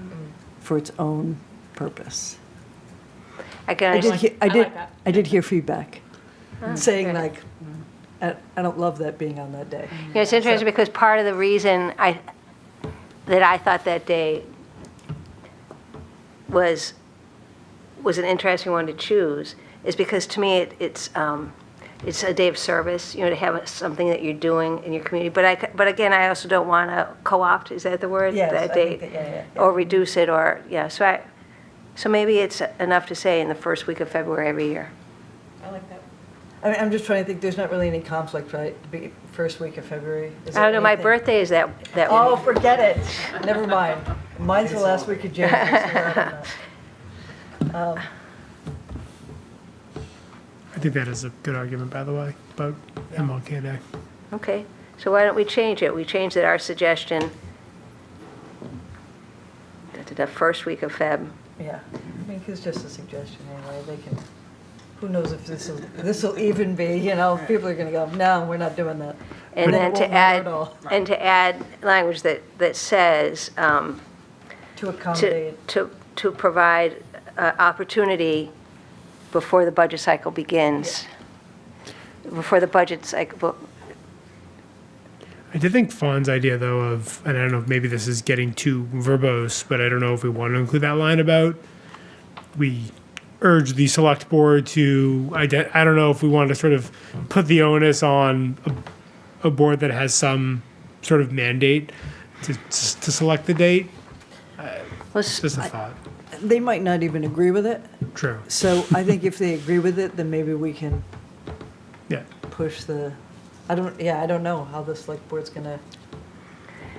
for its own purpose. I can I did, understand. I like that. I did hear feedback saying good. like, I don't love that being on that day. You know, it's interesting because part of the reason that I thought that day was an interesting one to choose is because to me it's a day of service, you know, to have something that you're doing in your community. But again, I also don't want to co-opt, is that the word? Yes, That I date, think that- yeah. or reduce it, or yeah. So maybe it's enough to say in the first week of February every year. I like that. I mean, I'm just trying to think, there's not really any conflict, right? First week of February? Is I there don't know. My anything? birthday is that Oh, week. forget it. Never mind. Mine's the last week of January. So I don't know. I think that is a good argument, by the way, about MLK Day. Okay. So why don't we change it? We change that our suggestion to the first week of Feb. Yeah, I mean, it's just a suggestion anyway. They can, who knows if this will even be, you know, people are gonna go, no, we're not doing that. And then it to won't matter add, at all. and to add language that says, To accommodate. to provide opportunity before the budget cycle begins. Before the budget cycle, I did think Fawn's idea, though, of, and I don't know if maybe this is getting too verbose, but I don't know if we want to include that line about we urge the select board to, I don't know if we want to sort of put the onus on a board that has some sort of mandate to select the date. Just a thought. They might not even agree with it. True. So I think if they agree with it, then maybe we can Yeah. push the, I don't know how the select board's gonna,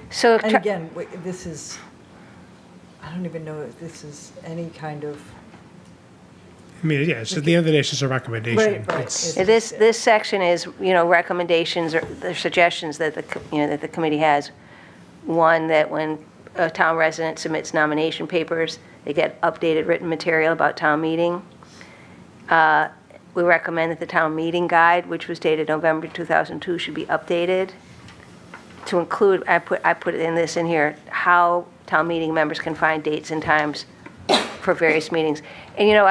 so, and again, this is, I don't even know if this is any kind of, I mean, yeah, it's just, at the end of the day, it's just a recommendation. Right. It's- this section is, you know, recommendations or the suggestions that the committee has. One, that when a town resident submits nomination papers, they get updated written material about town meeting. We recommend that the town meeting guide, which was dated November 2002, should be updated to include, I put in here, how town meeting members can find dates and times for various meetings. And, you know,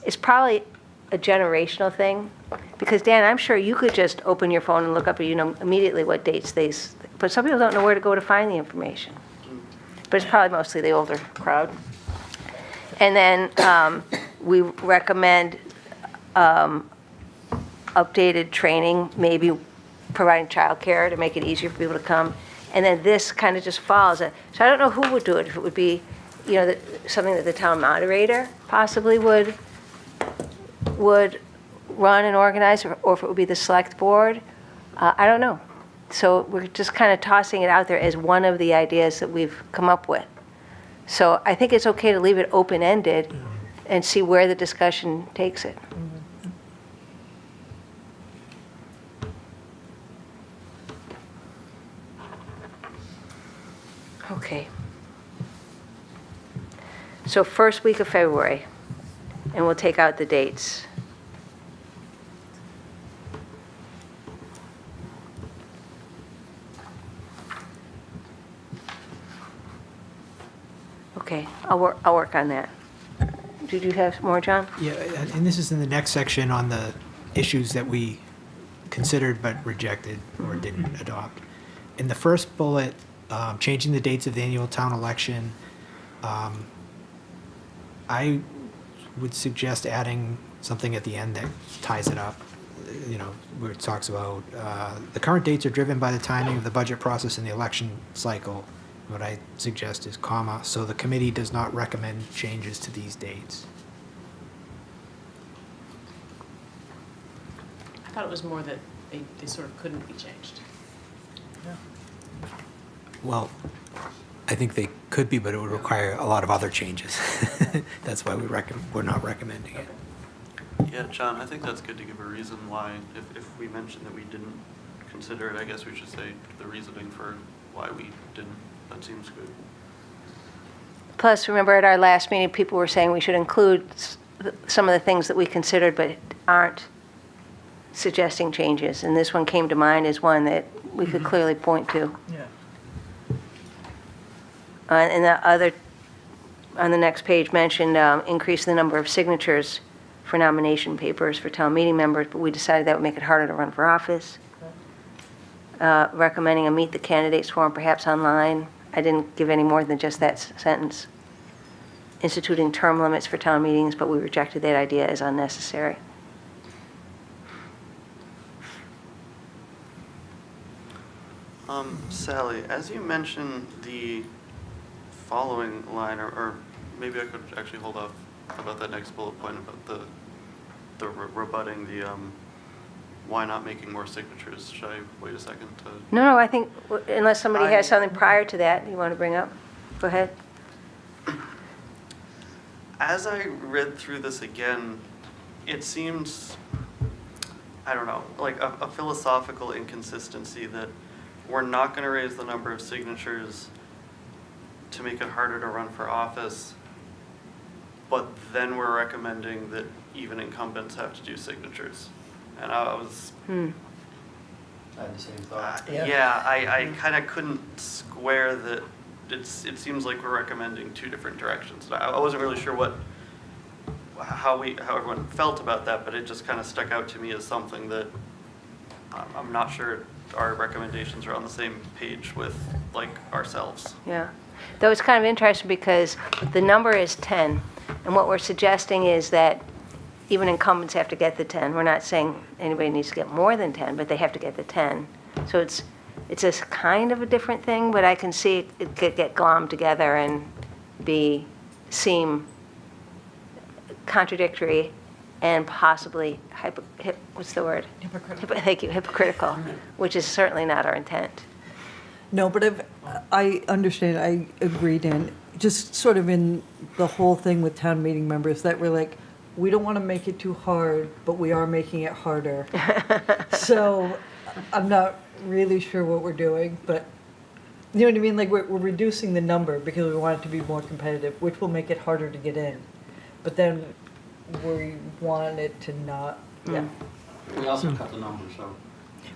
it's probably a generational thing, because Dan, I'm sure you could just open your phone and look up, you know, immediately what dates but some people don't know where to go to find the information. But it's probably mostly the older crowd. And then we recommend updated training, maybe providing childcare to make it easier for people to come. And then this kind of just follows it. So I don't know who would do it, if it would be, you know, something that the town moderator possibly would run and organize, or if it would be the select board. I don't know. So we're just kind of tossing it out there as one of the ideas that we've come up with. So I think it's okay to leave it open-ended and see where the discussion takes it. Okay. So first week of February, and we'll take out the dates. Okay, I'll work on that. Did you have more, John? Yeah, and this is in the next section on the issues that we considered but rejected or didn't adopt. In the first bullet, changing the dates of the annual town election, I would suggest adding something at the end that ties it up. where it talks about, the current dates are driven by the timing of the budget process and the election cycle. What I suggest is comma, so the committee does not recommend changes to these dates. I thought it was more that they sort of couldn't be changed. Well, I think they could be, but it would require a lot of other changes. That's why we're not recommending it. Yeah, John, I think that's good to give a reason why, if we mentioned that we didn't consider it, I guess we should say the reasoning for why we didn't. That seems good. Plus, remember at our last meeting, people were saying we should include some of the things that we considered but aren't suggesting changes. And this one came to mind as one that we could clearly point to. Yeah. And the other, on the next page, mentioned increase the number of signatures for nomination papers for town meeting members, but we decided that would make it harder to run for office. Recommending a meet the candidates forum, perhaps online. I didn't give any more than just that sentence. Instituting term limits for town meetings, but we rejected that idea as unnecessary. Sally, as you mentioned the following line, or maybe I could actually hold off about that next bullet point about the rebutting the why not making more signatures. Should I wait a second to? No, I think unless somebody has something prior to that you want to bring up, go ahead. As I read through this again, it seems, I don't know, like a philosophical inconsistency that we're not going to raise the number of signatures to make it harder to run for office, but then we're recommending that even incumbents have to do signatures. And I was, I had the same thought. I kind of couldn't square that. It seems like we're recommending two different directions. I wasn't really sure how everyone felt about that, but it just kind of stuck out to me as something that I'm not sure our recommendations are on the same page with, like, ourselves. Yeah. Though it's kind of interesting because the number is 10, and what we're suggesting is that even incumbents have to get the 10. We're not saying anybody needs to get more than 10, but they have to get the 10. So it's a kind of a different thing, but I can see it could get glommed together and seem contradictory and possibly what's the word? Hypocritical. Thank you, hypocritical, which is certainly not our intent. No, but I understand, I agree, Dan. Just sort of in the whole thing with town meeting members, that we're like, we don't want to make it too hard, but we are making it harder. So I'm not really sure what we're doing, but you know what I mean? Like we're reducing the number because we want it to be more competitive, which will make it harder to get in. But then we want it to not, yeah. We also cut the number, so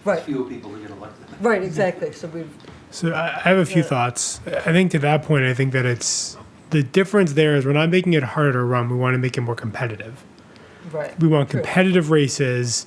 Right, fewer people to get elected. right, exactly. So we've, So I have a few thoughts. I think to that point, I think that the difference there is we're not making it harder to run. We want to make it more competitive. right. We want True. competitive races,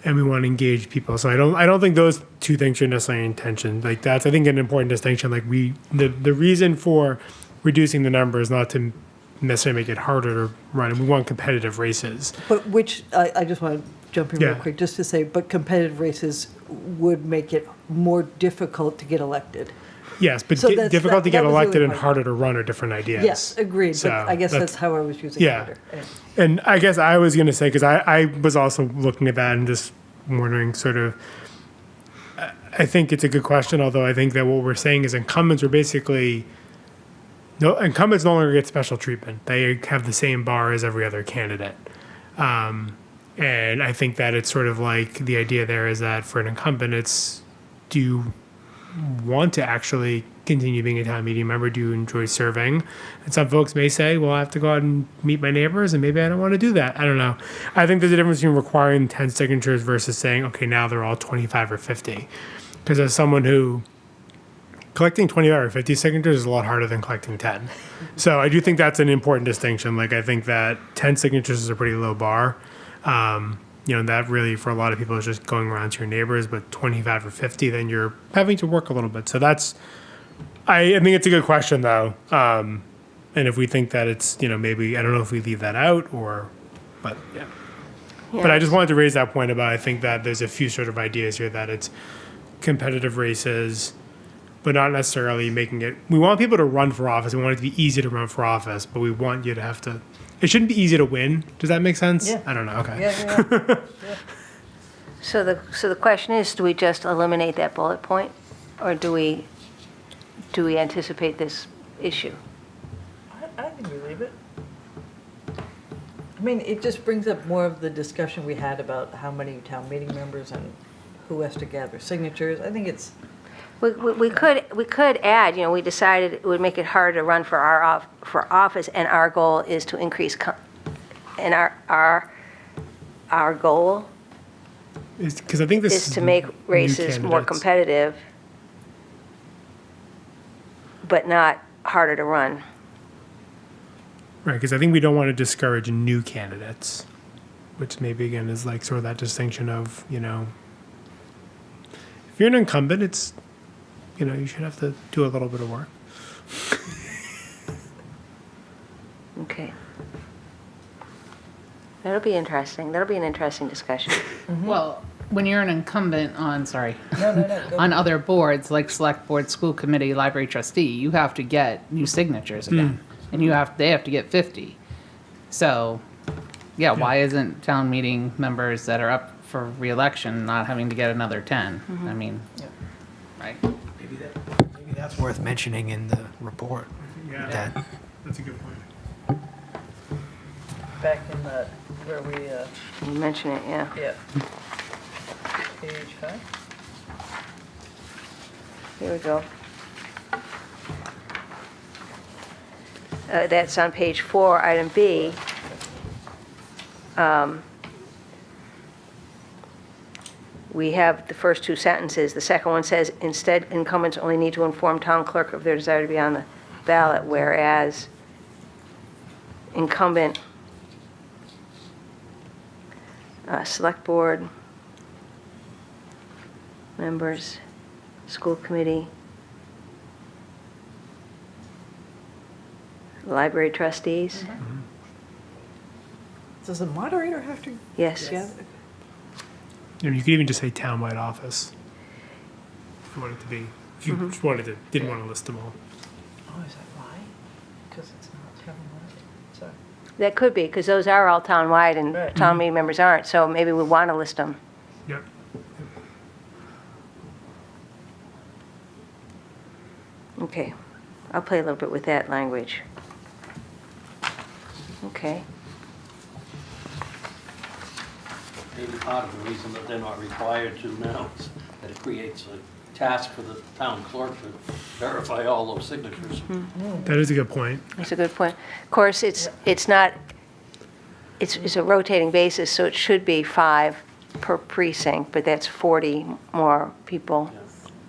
and we want to engage people. So I don't think those two things are necessarily in tension. Like that's I think an important distinction. Like the reason for reducing the number is not to necessarily make it harder to run. And we want competitive races. But which, I just want to jump in real Yeah. quick, just to say, but competitive races would make it more difficult to get elected. Yes, but So that's- difficult to that get was really elected and my- harder to run are different ideas. Yes, agreed, So but I guess that's- that's how I was using yeah. harder. Anyway. And I guess I was going to say, because I was also looking at that and just wondering sort of, I think it's a good question, although I think that what we're saying is incumbents are basically, incumbents no longer get special treatment. They have the same bar as every other candidate. And I think that it's sort of like the idea there is that for an incumbent, do you want to actually continue being a town meeting member? Do you enjoy serving? And some folks may say, well, I have to go out and meet my neighbors, and maybe I don't want to do that. I don't know. I think there's a difference between requiring 10 signatures versus saying, okay, now they're all 25 or 50. Because as someone who, collecting 25 or 50 signatures is a lot harder than collecting 10. So I do think that's an important distinction. Like, I think that 10 signatures is a pretty low bar. That really for a lot of people is just going around to your neighbors, but 25 or 50, then you're having to work a little bit. So I think it's a good question though. And if we think that it's, maybe, I don't know if we leave that out but yeah. But I just Yes. wanted to raise that point about, I think that there's a few sort of ideas here that it's competitive races, but not necessarily making it, we want people to run for office. We want it to be easy to run for office, but we want you to have to, it shouldn't be easy to win. Does that make sense? Yeah. I don't know. Okay. Yeah. So the question is, do we just eliminate that bullet point? Or do we anticipate this issue? I think we leave it. I mean, it just brings up more of the discussion we had about how many town meeting members and who has to gather signatures. I think it's, We could add, we decided it would make it harder to run for for office, and our goal is to increase, and our goal Because I think this is to make new races more candidates. competitive, but not harder to run. Right, because I think we don't want to discourage new candidates, which maybe again is like sort of that distinction of, if you're an incumbent, it's, you should have to do a little bit of work. Okay. That'll be interesting. That'll be an interesting discussion. Well, when you're an incumbent on, sorry, no, go. on other boards, like select board, school committee, library trustee, you have to get new signatures again. And they have to get 50. So, yeah, why isn't town meeting members that are up for reelection not having to get another 10? I mean, right? Maybe that's worth mentioning in the report. Yeah, That that's a good point. back in the, where we, You mention it, yeah. yeah. Page 5? Here we go. That's on page 4, item B. We have the first two sentences. The second one says, instead, incumbents only need to inform town clerk of their desire to be on the ballot, whereas incumbent select board members, school committee, library trustees. Does the moderator have to Yes. gather? You could even just say townwide office, if you want it to be, if you just didn't want to list them all. Oh, is that why? Because it's not townwide? Sorry. That could be, because those are all town-wide and Right. town meeting members aren't, so maybe we want to list them. Yep. Okay, I'll play a little bit with that language. Okay, Maybe part of the reason that they're not required to now is that it creates a task for the town clerk to verify all those signatures. That is a good point. that's a good point. Of course, it's not, it's a rotating basis, so it should be 5 per precinct, but that's 40 more people.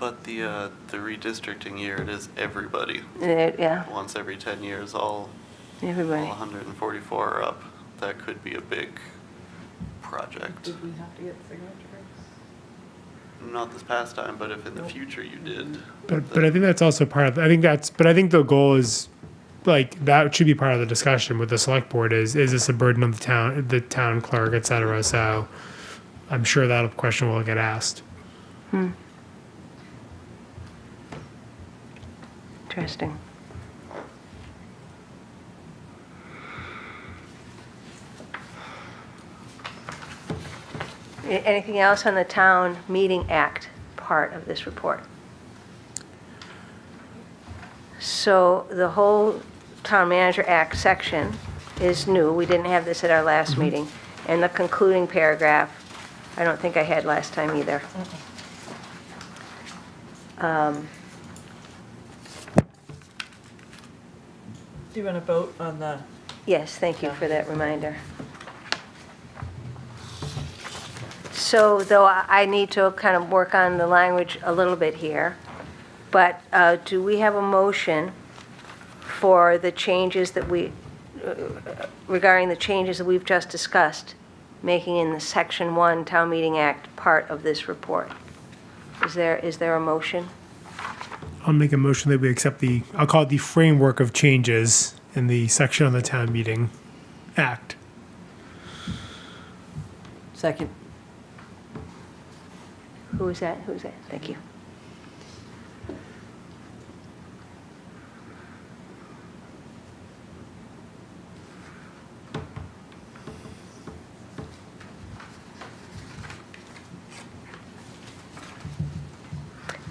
But the redistricting year, it is everybody. Yeah, Once every 10 years, all everybody. 144 are up. That could be a big project. Did we have to get signatures? Not this past time, but if in the future you did. But I think that's also part of, I think the goal is, like, that should be part of the discussion with the select board is this a burden on the town clerk, et cetera? So I'm sure that question will get asked. Interesting. Anything else on the Town Meeting Act part of this report? So the whole Town Manager Act section is new. We didn't have this at our last meeting. And the concluding paragraph, I don't think I had last time either. Do you want to vote on the, Yes, thank you for that reminder. So, though I need to kind of work on the language a little bit here, but do we have a motion for the changes that regarding the changes that we've just discussed, making in the Section 1 Town Meeting Act part of this report? Is there a motion? I'll make a motion that we accept I'll call it the framework of changes in the section on the Town Meeting Act. Second. Who is that? Who's that? Thank you.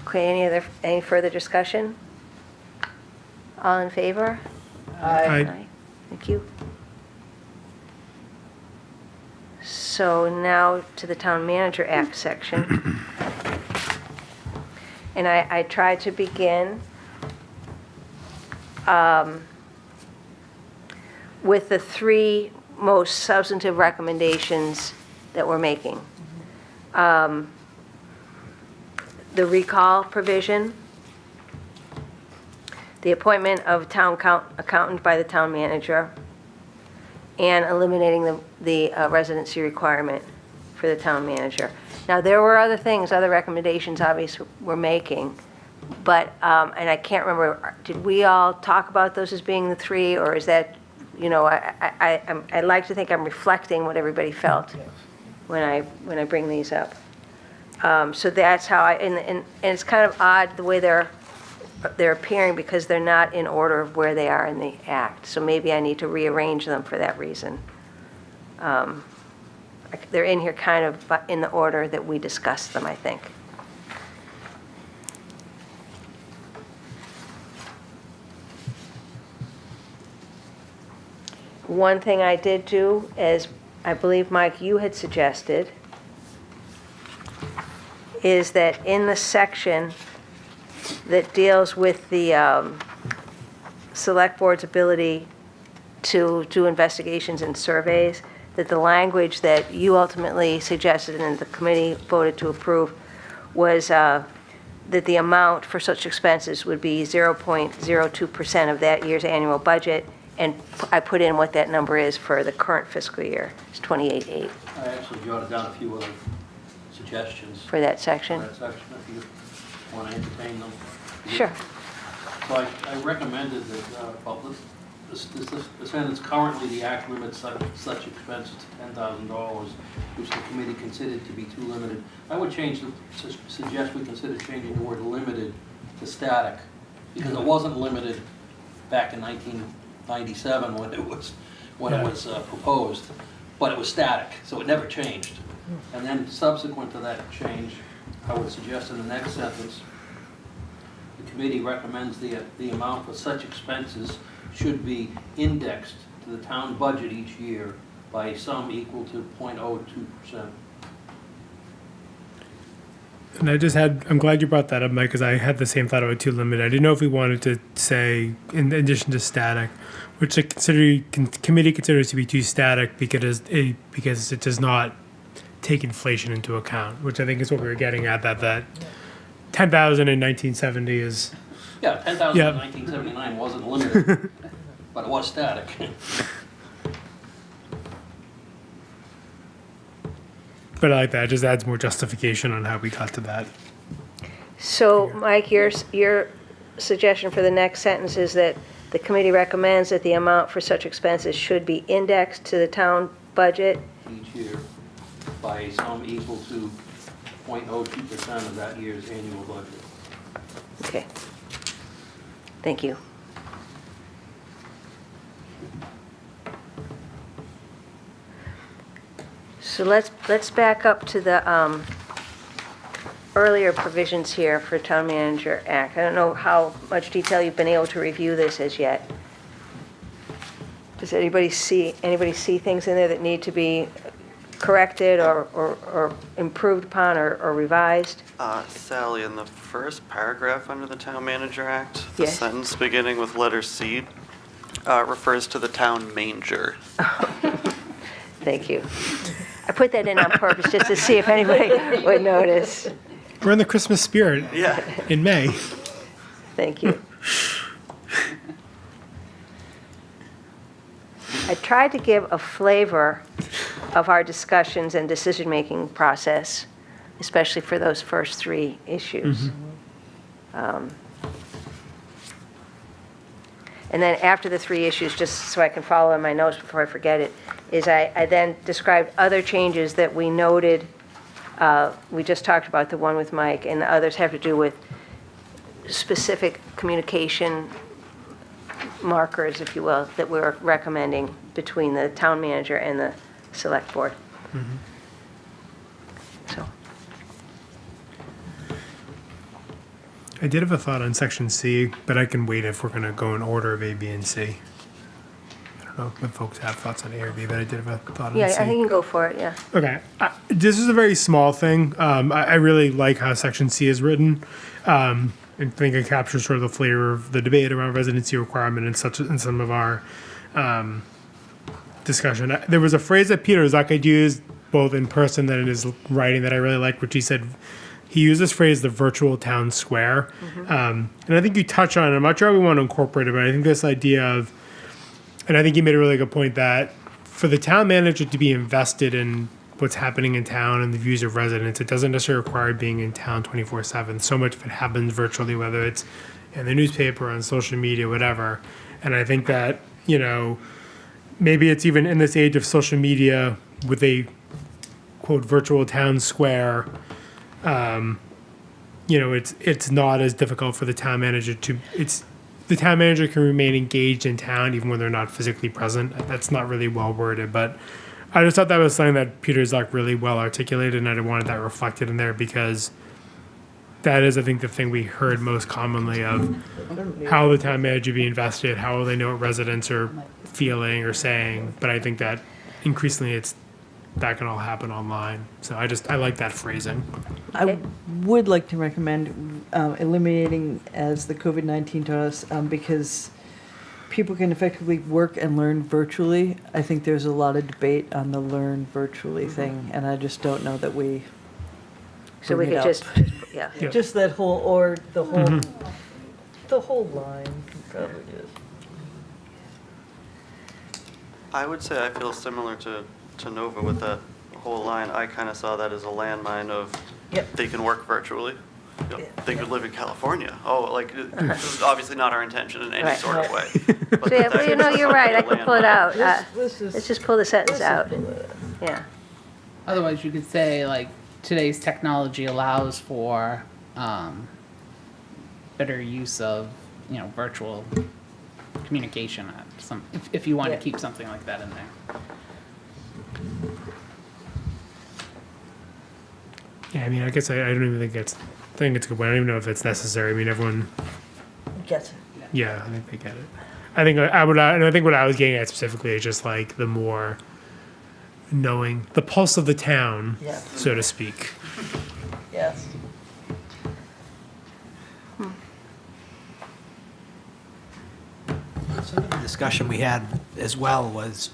Okay, any further discussion? All in favor? Aye. Thank you. So now to the Town Manager Act section. And I tried to begin with the three most substantive recommendations that we're making. The recall provision, the appointment of town accountant by the town manager, and eliminating the residency requirement for the town manager. Now, there were other things, other recommendations, obviously, we're making, but, and I can't remember, did we all talk about those as being the three, or is that, you know, I like to think I'm reflecting what everybody felt when I bring these up. So that's how and it's kind of odd the way they're appearing because they're not in order of where they are in the act. So maybe I need to rearrange them for that reason. They're in here kind of in the order that we discussed them, I think. One thing I did do, as I believe, Mike, you had suggested, is that in the section that deals with the select board's ability to do investigations and surveys, that the language that you ultimately suggested and the committee voted to approve was that the amount for such expenses would be 0.02% of that year's annual budget, and I put in what that number is for the current fiscal year. It's 28.8 I actually jotted down a few other suggestions for that section. for that section, if you want to entertain them. Sure. So I recommended that, well, this sentence, currently the act limits such expenses to $10,000, which the committee considered to be too limited. I would suggest we consider changing the word limited to static, because it wasn't limited back in 1997 when it was proposed, but it was static, so it never changed. And then subsequent to that change, I would suggest in the next sentence, the committee recommends the amount for such expenses should be indexed to the town budget each year by a sum equal to 0.02%. And I'm glad you brought that up, Mike, because I had the same thought about too limited. I didn't know if we wanted to say, in addition to static, which the committee considers to be too static because it does not take inflation into account, which I think is what we were getting at, that 10,000 in 1970 is... Yeah, 10,000 in 1979 wasn't limited, but it was static. But I like that. It just adds more justification on how we got to that. So, Mike, your suggestion for the next sentence is that the committee recommends that the amount for such expenses should be indexed to the town budget. Each year by a sum equal to 0.02% of that year's annual budget. Okay. Thank you. So let's back up to the earlier provisions here for Town Manager Act. I don't know how much detail you've been able to review this as yet. Does anybody see things in there that need to be corrected or improved upon or revised? Sally, in the first paragraph under the Town Manager Act, the Yes. sentence beginning with letter C refers to the town manger. Thank you. I put that in on purpose just to see if anybody would notice. We're in the Christmas spirit Yeah. in May. Thank you. I tried to give a flavor of our discussions and decision-making process, especially for those first three issues. And And then after the 3 issues, just so I can follow in my notes before I forget it, is I then described other changes that we noted. We just talked about the one with Mike, and the others have to do with specific communication markers, if you will, that we're recommending between the town manager and the select board. So, I did have a thought on section C, but I can wait if we're going to go in order of A, B, and C. I don't know if folks have thoughts on A or B, but I did have a thought on yeah, C. I think you can go for it, yeah. Okay, this is a very small thing. I really like how section C is written. And think it captures sort of the flavor of the debate around residency requirement and such in some of our discussion. There was a phrase that Peter Zuck used both in person and in his writing that I really liked, which he said, he used this phrase, the virtual town square. And I think you touch on it. I'm not sure how we want to incorporate it, but I think this idea of, and I think you made a really good point that for the town manager to be invested in what's happening in town and the views of residents, it doesn't necessarily require being in town 24/7. So much of it happens virtually, whether it's in the newspaper, on social media, whatever. And I think that, you know, maybe it's even in this age of social media with a quote virtual town square, you know, it's not as difficult for the town manager to, the town manager can remain engaged in town even when they're not physically present. That's not really well worded, but I just thought that was something that Peter Zuck really well articulated, and I wanted that reflected in there because that is, I think, the thing we heard most commonly of how the town manager be invested, how will they know what residents are feeling or saying. But I think that increasingly that can all happen online. So I like that phrasing. I would like to recommend eliminating as the COVID-19 taught us, because people can effectively work and learn virtually. I think there's a lot of debate on the learn virtually thing, and I just don't know that we So we bring it could up. just, yeah. Yeah. Just that whole, or the whole, the whole line probably is. I would say I feel similar to Nova with that whole line. I kind of saw that as a landmine of Yep. they can work virtually. You know, they could live in California. Oh, like, this is obviously not our intention in any Right. sort of way. But So, yeah, that well, you know, is you're right, I could pull it landmine. out. This is- Let's just pull the sentence out, This is- yeah. Otherwise, you could say, like, today's technology allows for better use of, you know, virtual communication. If you want Yeah. to keep something like that in there. Yeah, I mean, I guess I don't even think it's a good point. I don't even know if it's necessary. I mean, everyone, Gets it. yeah, I think they get it. I think I think what I was getting at specifically is just like the more knowing the pulse of the town, Yeah. so to speak. Yes. Some of the discussion we had as well was,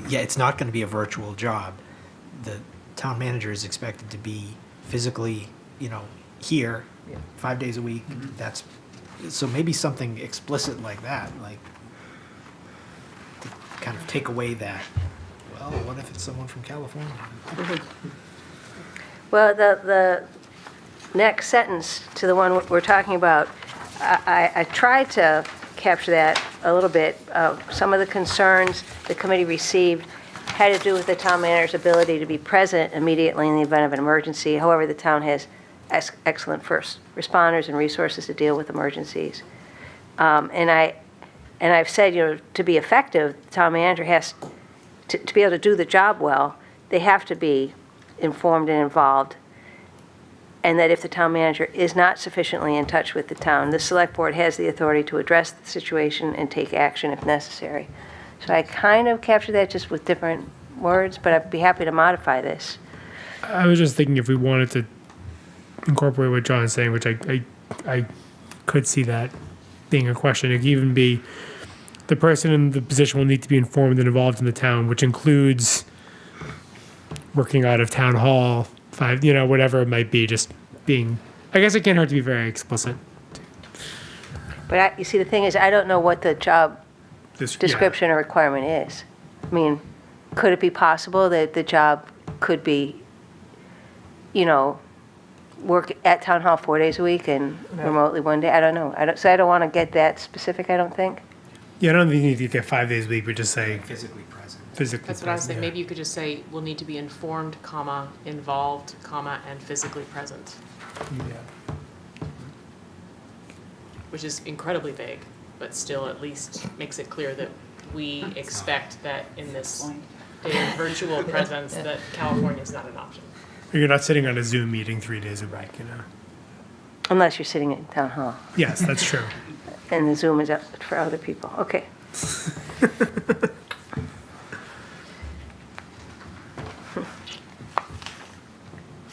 yeah, it's not going to be a virtual job. The town manager is expected to be physically, you know, here, Yeah. 5 days a week. That's, so maybe something explicit like that, like to kind of take away that, well, what if it's someone from California? Well, the next sentence to the one we're talking about, I tried to capture that a little bit. Some of the concerns the committee received had to do with the town manager's ability to be present immediately in the event of an emergency. However, the town has excellent first responders and resources to deal with emergencies. And I've said, you know, to be effective, the town manager has to be able to do the job well. They have to be informed and involved, and that if the town manager is not sufficiently in touch with the town, the select board has the authority to address the situation and take action if necessary. So I kind of captured that just with different words, but I'd be happy to modify this. I was just thinking if we wanted to incorporate what John's saying, which I could see that being a question. It could even be the person in the position will need to be informed and involved in the town, which includes working out of town hall, whatever it might be, just being, I guess it can't hurt to be very explicit. But you see, the thing is, I don't know what the job This, description or requirement is. I mean, could it be possible that the job could be, you know, work at town hall 4 days a week and remotely 1 day. I don't know. So I don't want to get that specific, I don't think. Yeah, I don't think you need to get 5 days a week, but just say Physically present. physically. That's what I was present, saying, yeah. maybe you could just say, will need to be informed, comma, involved, comma, and physically present, which is incredibly vague, but still at least makes it clear that we expect that in this day of virtual presence, that California is not an option. You're not sitting on a Zoom meeting 3 days a week, you know? Unless you're sitting in town hall Yes, that's true. and the Zoom is up for other people. Okay.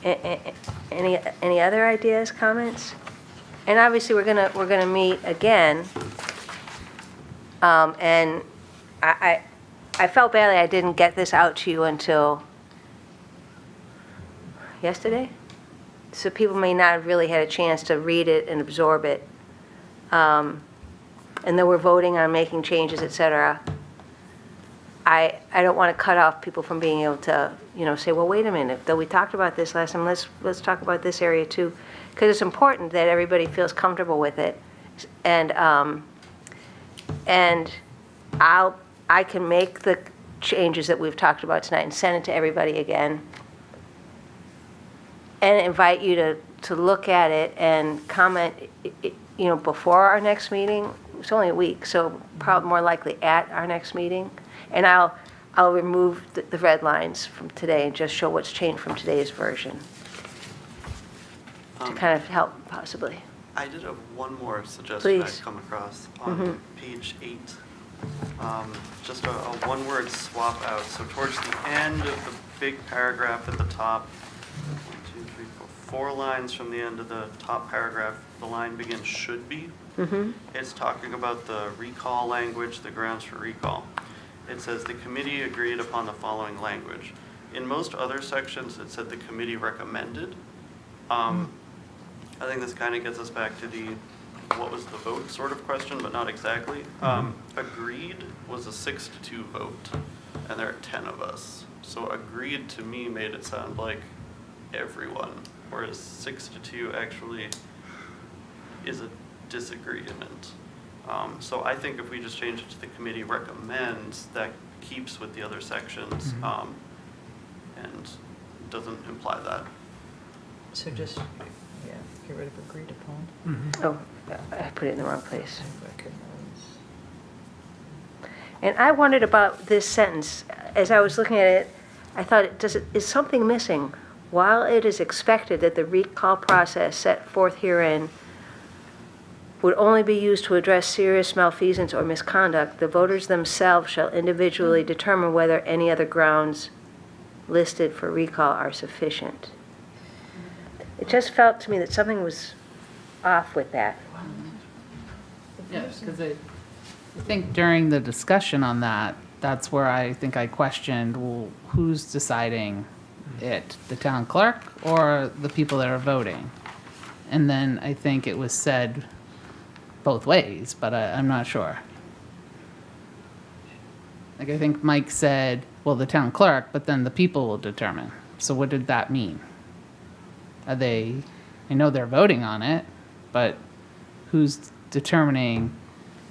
Any other ideas, comments? And obviously, we're gonna meet again. And I felt badly I didn't get this out to you until yesterday. So people may not have really had a chance to read it and absorb it. And then we're voting on making changes, et cetera. I don't want to cut off people from being able to, say, well, wait a minute, though we talked about this last time, let's talk about this area too. Because it's important that everybody feels comfortable with it. And I can make the changes that we've talked about tonight and send it to everybody again. And invite you to look at it and comment, before our next meeting. It's only a week, so probably more likely at our next meeting. And I'll remove the red lines from today and just show what's changed from today's version to kind of help possibly. I did have one more suggestion Please. I'd come across on page 8. Just a one-word swap out. So towards the end of the big paragraph at the top, 1, 2, 3, 4 lines from the end of the top paragraph, the line begins should be. It's talking about the recall language, the grounds for recall. It says the committee agreed upon the following language. In most other sections, it said the committee recommended. I think this kind of gets us back to the what was the vote sort of question, but not exactly. Agreed was a 6-2 vote, and there are 10 of us. So agreed to me made it sound like everyone, whereas 6-2 actually is a disagreement. So I think if we just change it to the committee recommends, that keeps with the other sections and doesn't imply that. So just, get rid of agreed upon. Oh, I put it in the wrong place. Recognize. And I wondered about this sentence. As I was looking at it, I thought, is something missing? While it is expected that the recall process set forth herein would only be used to address serious malfeasance or misconduct, the voters themselves shall individually determine whether any other grounds listed for recall are sufficient. It just felt to me that something was off with that. Yeah, because I think during the discussion on that, that's where I think I questioned, well, who's deciding it? The town clerk or the people that are voting? And then I think it was said both ways, but I'm not sure. Like, I think Mike said, well, the town clerk, but then the people will determine. So what did that mean? Are they, I know they're voting on it, but who's determining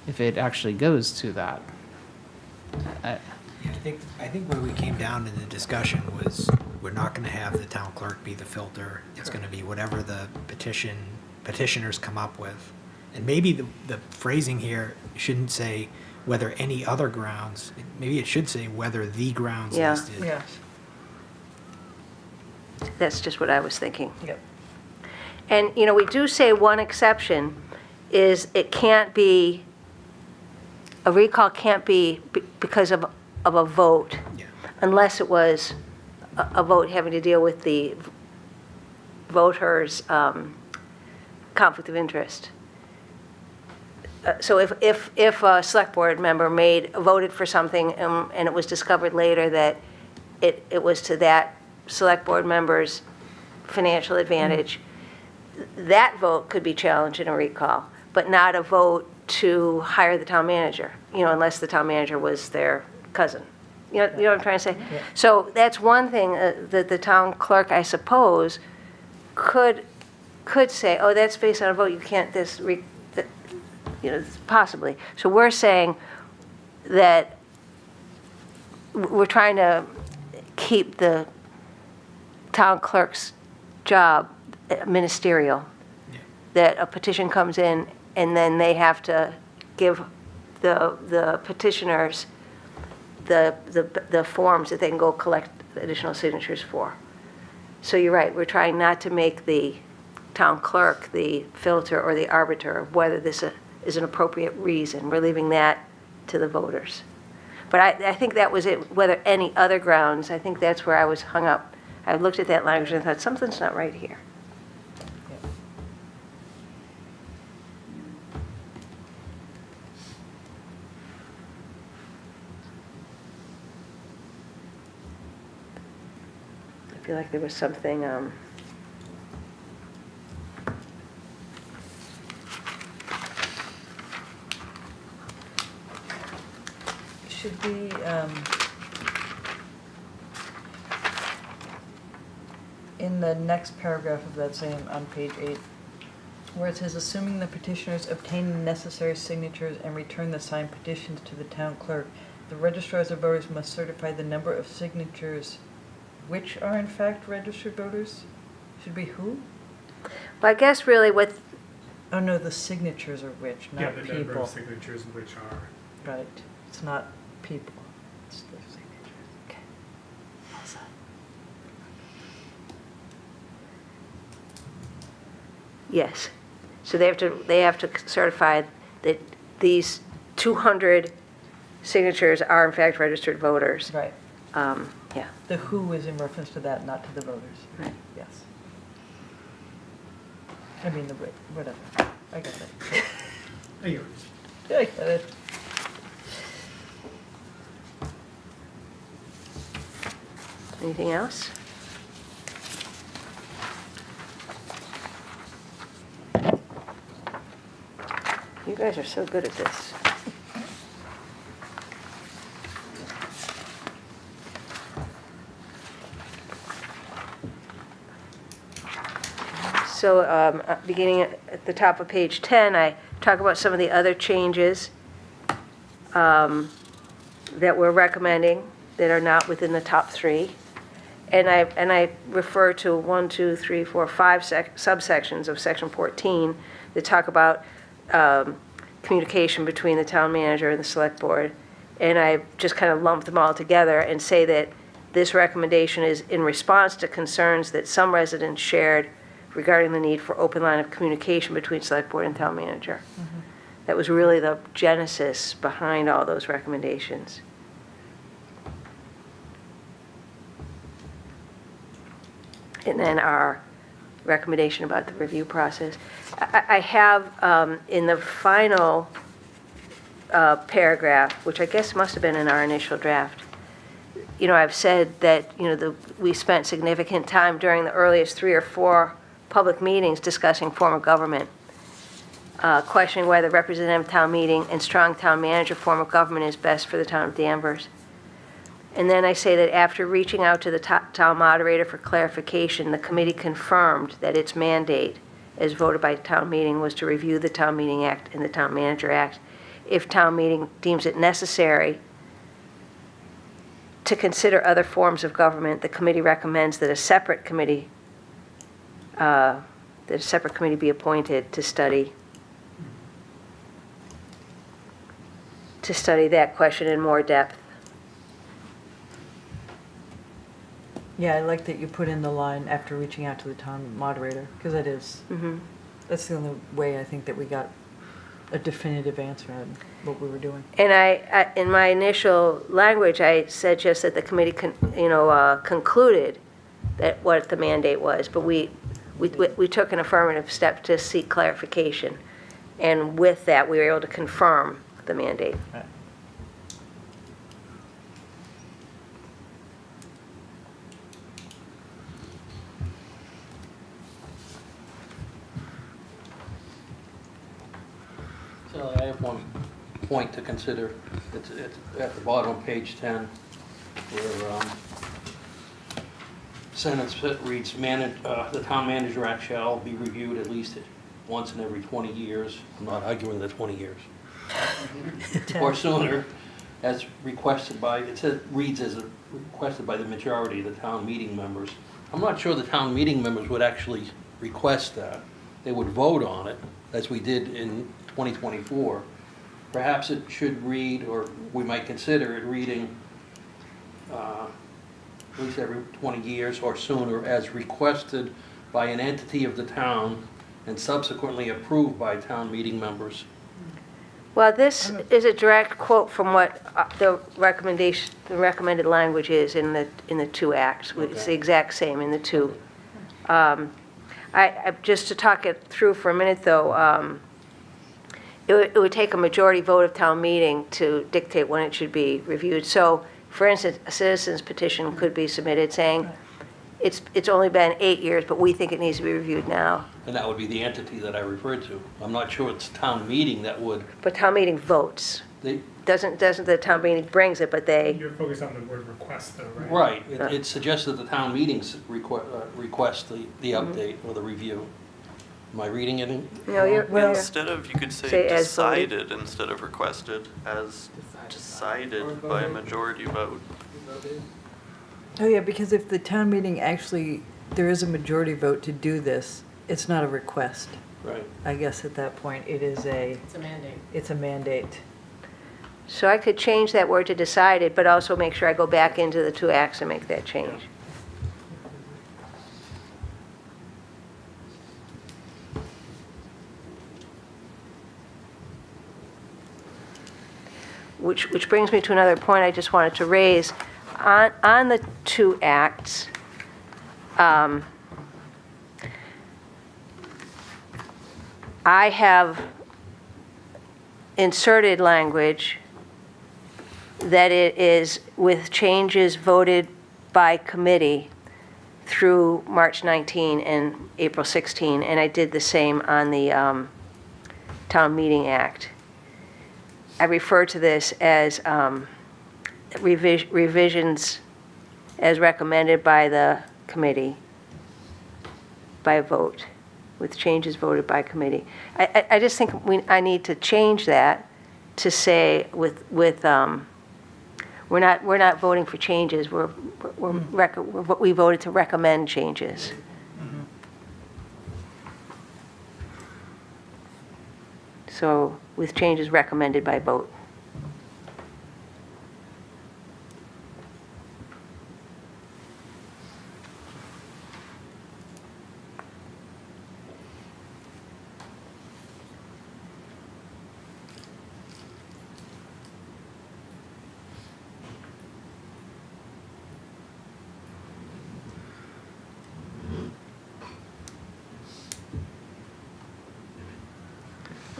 if it actually goes to that? Yeah, I think where we came down in the discussion was we're not going to have the town clerk be the filter. It's going to be whatever the petitioners come up with. And maybe the phrasing here shouldn't say whether any other grounds. Maybe it should say whether the grounds Yeah. listed. Yes. That's just what I was thinking. Yep. And, we do say one exception is it can't be, a recall can't be because of a vote, Yeah. unless it was a vote having to deal with the voter's conflict of interest. So if a select board member voted for something and it was discovered later that it was to that select board member's financial advantage, that vote could be challenged in a recall, but not a vote to hire the town manager, unless the town manager was their cousin. You know what I'm trying to say? So that's one thing that the town clerk, I suppose, could could say, oh, that's based on a vote, you can't, possibly. So we're saying that we're trying to keep the town clerk's job ministerial. That a petition comes in and then they have to give the petitioners the forms that they can go collect additional signatures for. So you're right, we're trying not to make the town clerk the filter or the arbiter of whether this is an appropriate reason. We're leaving that to the voters. But I think that was it, whether any other grounds, I think that's where I was hung up. I looked at that language and thought, something's not right here. I feel like there was something, Should be, in the next paragraph of that same, on page 8, where it says, assuming the petitioners obtain the necessary signatures and return the signed petitions to the town clerk, the registrars of voters must certify the number of signatures which are in fact registered voters? Should be who? but I guess really what, Oh, no, the signatures are which, Yeah, not the number people. of signatures which are. Right, it's not people, it's the signatures. Okay. yes. So they have to certify that these 200 signatures are in fact registered voters. Right, Yeah, the who is in reference to that, not to the voters. right. Yes. I mean, the, whatever, I got it. I hear it. I got it. Anything else? You guys are so good at this. So beginning at the top of page 10, I talk about some of the other changes that we're recommending that are not within the top 3. And I refer to 1, 2, 3, 4, 5 subsections of section 14 that talk about communication between the town manager and the select board. And I just kind of lump them all together and say that this recommendation is in response to concerns that some residents shared regarding the need for open line of communication between select board and town manager. That was really the genesis behind all those recommendations. And then our recommendation about the review process. I have in the final paragraph, which I guess must have been in our initial draft, I've said that, we spent significant time during the earliest 3 or 4 public meetings discussing form of government, questioning whether representative town meeting and strong town manager form of government is best for the town of Danvers. And then I say that after reaching out to the town moderator for clarification, the committee confirmed that its mandate, as voted by town meeting, was to review the Town Meeting Act and the Town Manager Act. If town meeting deems it necessary to consider other forms of government, the committee recommends that a separate committee be appointed to study that question in more depth. Yeah, I like that you put in the line after reaching out to the town moderator, because that is, that's the only way I think that we got a definitive answer on what we were doing. And I in my initial language, I said just that the committee concluded that what the mandate was, but we took an affirmative step to seek clarification. And with that, we were able to confirm the mandate. Right. So I have one point to consider. It's at the bottom of page 10, where sentence that reads, "The town manager act shall be reviewed at least once in every 20 years." I'm not arguing the 20 years. Or sooner, as requested by, it says, reads as requested by the majority of the town meeting members. I'm not sure the town meeting members would actually request that. They would vote on it, as we did in 2024. Perhaps it should read, or we might consider it reading, at least every 20 years or sooner, as requested by an entity of the town and subsequently approved by town meeting members. Well, this is a direct quote from what the recommended language is in the two acts. It's the exact same in the two. Just to talk it through for a minute, though, it would take a majority vote of town meeting to dictate when it should be reviewed. So, for instance, a citizen's petition could be submitted saying, it's only been 8 years, but we think it needs to be reviewed now. And that would be the entity that I referred to. I'm not sure it's town meeting that would, But town meeting votes. Doesn't the town meeting brings it, but they, You're focused on the word request, though, right? right, it suggests that the town meetings request the update or the review. Am I reading it in? Instead of, you could Say say as voted. decided instead of requested, as decided by a majority vote. Oh, yeah, because if the town meeting actually, there is a majority vote to do this, it's not a request. Right. I guess at that point, it is It's a mandate. it's a mandate. so I could change that word to decided, but also make sure I go back into the two acts and make that change. Which brings me to another point I just wanted to raise. On the two acts, I have inserted language that it is with changes voted by committee through March 19 and April 16, and I did the same on the Town Meeting Act. I refer to this as revisions as recommended by the committee by vote, with changes voted by committee. I just think I need to change that to say we're not voting for changes. We voted to recommend changes. So with changes recommended by vote.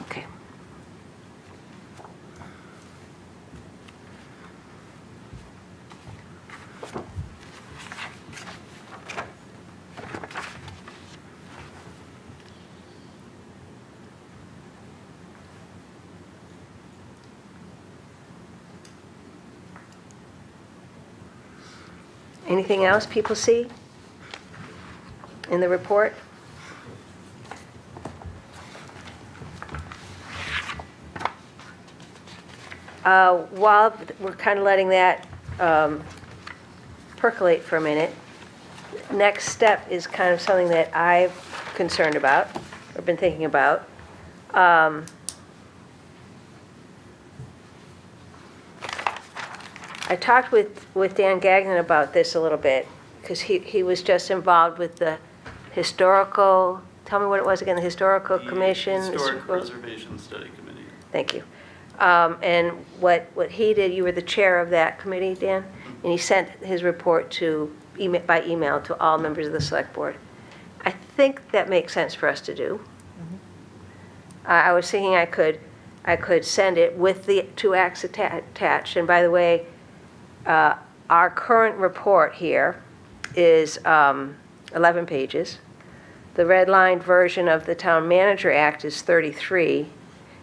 Okay. Anything else people see in the report? While we're kind of letting that percolate for a minute, next step is kind of something that I'm concerned about, or been thinking about. I talked with Dan Gagnon about this a little bit, because he was just involved with the historical, tell me what it was again, the Historical Commission? Historic Preservation Study Committee. Thank you. And what he did, you were the chair of that committee, Dan, and he sent his report by email to all members of the select board. I think that makes sense for us to do. I was thinking I could send it with the two acts attached. And by the way, our current report here is 11 pages. The red-lined version of the Town Manager Act is 33,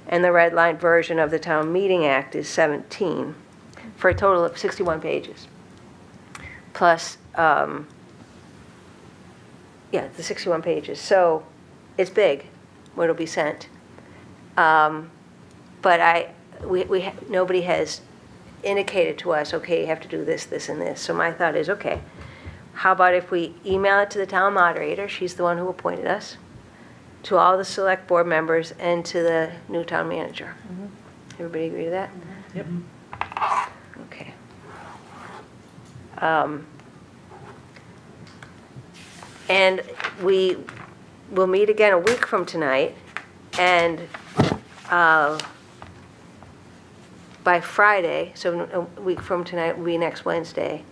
and the red-lined version of the Town Meeting Act is 17, for a total of 61 pages. Plus Yeah, the 61 pages. So it's big, what will be sent. But nobody has indicated to us, okay, you have to do this, this, and this. So my thought is, okay, how about if we email it to the town moderator, she's the one who appointed us, to all the select board members, and to the new town manager. Everybody agree to that? Yep. Okay. And we will meet again a week from tonight, and by Friday, so a week from tonight will be next Wednesday.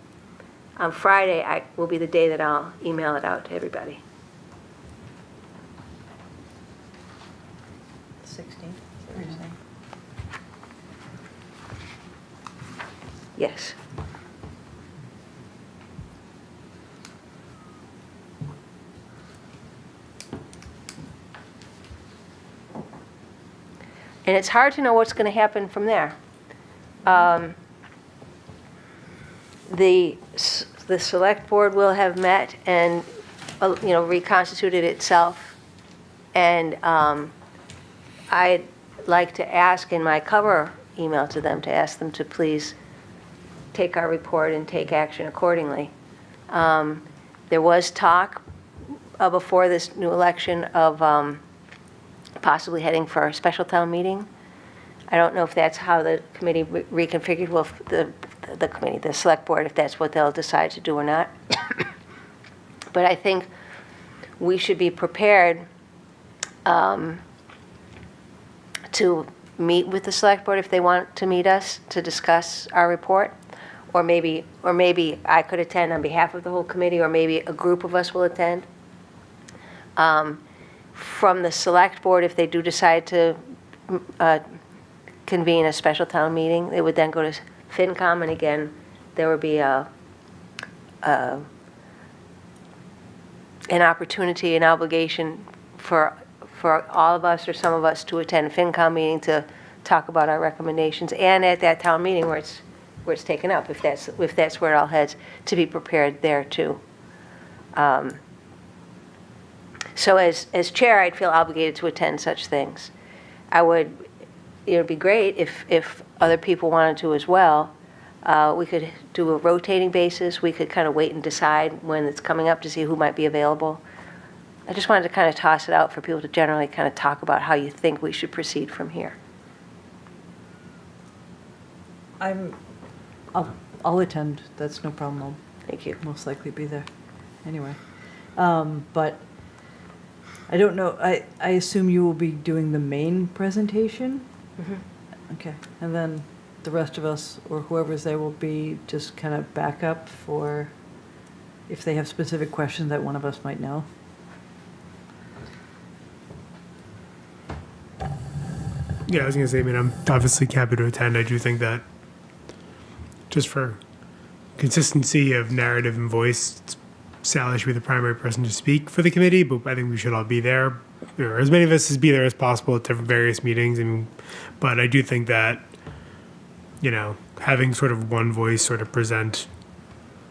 On Friday, will be the day that I'll email it out to everybody. 16th, Thursday. Yes. And it's hard to know what's going to happen from there. The select board will have met and, reconstituted itself. And I'd like to ask in my cover email to them, to ask them to please take our report and take action accordingly. There was talk before this new election of possibly heading for a special town meeting. I don't know if that's how the committee reconfigured, well, the committee, the select board, if that's what they'll decide to do or not. But I think we should be prepared to meet with the select board if they want to meet us to discuss our report. Or maybe I could attend on behalf of the whole committee, or maybe a group of us will attend. From the select board, if they do decide to convene a special town meeting, they would then go to FinCom, and again, there would be an opportunity, an obligation for all of us or some of us to attend a FinCom meeting to talk about our recommendations, and at that town meeting where it's taken up, if that's where it all heads, to be prepared there too. So as chair, I'd feel obligated to attend such things. It would be great if other people wanted to as well. We could do a rotating basis. We could kind of wait and decide when it's coming up to see who might be available. I just wanted to kind of toss it out for people to generally kind of talk about how you think we should proceed from here. I'll attend, that's no problem. Thank you. I'll most likely be there anyway. But I don't know, I assume you will be doing the main presentation? Okay, and then the rest of us, or whoever's there, will be just kind of backup for if they have specific questions that one of us might know. Yeah, I was gonna say, I'm obviously happy to attend. I do think that just for consistency of narrative and voice, Sally should be the primary person to speak for the committee, but I think we should all be there, or as many of us as be there as possible at different various meetings. But I do think that, having sort of one voice sort of present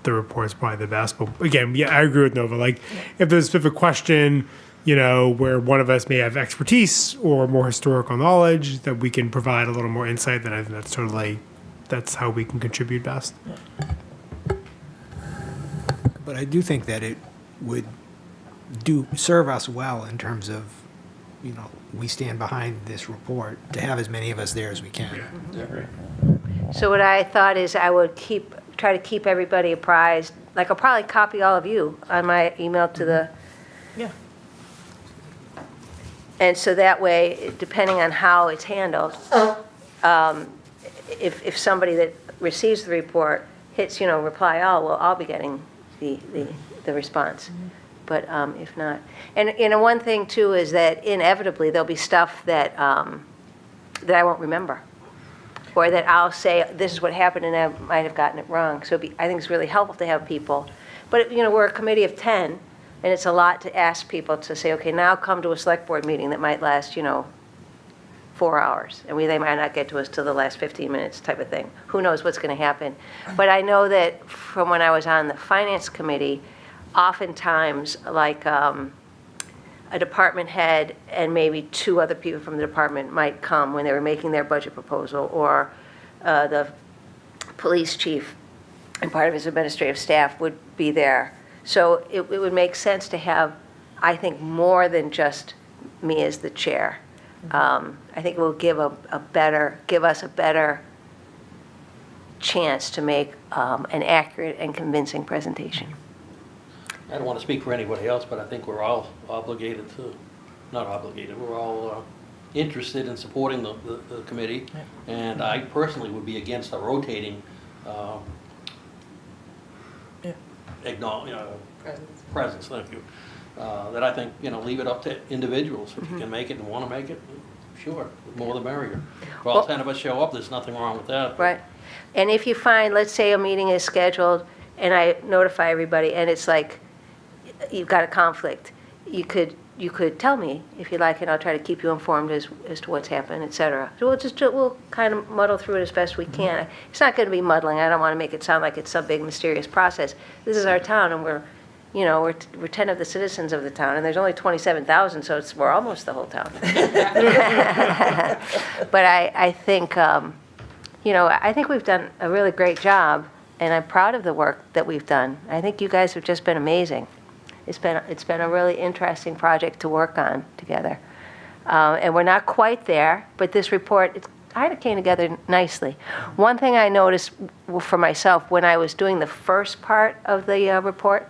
the report's probably the best. But again, yeah, I agree with Nova. Like, if there's a specific question, where one of us may have expertise or more historical knowledge that we can provide a little more insight, then I think that's how we can contribute best. But I do think that it would serve us well in terms of, we stand behind this report, to have as many of us there as we can. So what I thought is I would try to keep everybody apprised. Like, I'll probably copy all of you on my email to the. Yeah. And so that way, depending on how it's handled, if somebody that receives the report hits, reply all, well, I'll be getting the response. But if not, and one thing too is that inevitably there'll be stuff that that I won't remember, or that I'll say this is what happened and I might have gotten it wrong. So I think it's really helpful to have people. But we're a committee of 10, and it's a lot to ask people to say, okay, now come to a select board meeting that might last 4 hours, and they might not get to us till the last 15 minutes type of thing. Who knows what's going to happen? But I know that from when I was on the finance committee, oftentimes, like, a department head and maybe 2 other people from the department might come when they were making their budget proposal, or the police chief and part of his administrative staff would be there. So it would make sense to have, I think, more than just me as the chair. I think it will give us a better chance to make an accurate and convincing presentation. I don't want to speak for anybody else, but I think we're all obligated to, not obligated, we're all interested in supporting the committee. And I personally would be against a rotating presence, thank you. That I think, leave it up to individuals. If you can make it and want to make it, sure, the more the merrier. If all 10 of us show up, there's nothing wrong with that. Right. And if you find, let's say a meeting is scheduled, and I notify everybody, and it's like, you've got a conflict, you could tell me if you like, and I'll try to keep you informed as to what's happened, et cetera. So we'll kind of muddle through it as best we can. It's not going to be muddling. I don't want to make it sound like it's some big mysterious process. This is our town, and we're 10 of the citizens of the town, and there's only 27,000, so we're almost the whole town. But I think, I think we've done a really great job, and I'm proud of the work that we've done. I think you guys have just been amazing. It's been a really interesting project to work on together. And we're not quite there, but this report, it kind of came together nicely. One thing I noticed for myself when I was doing the first part of the report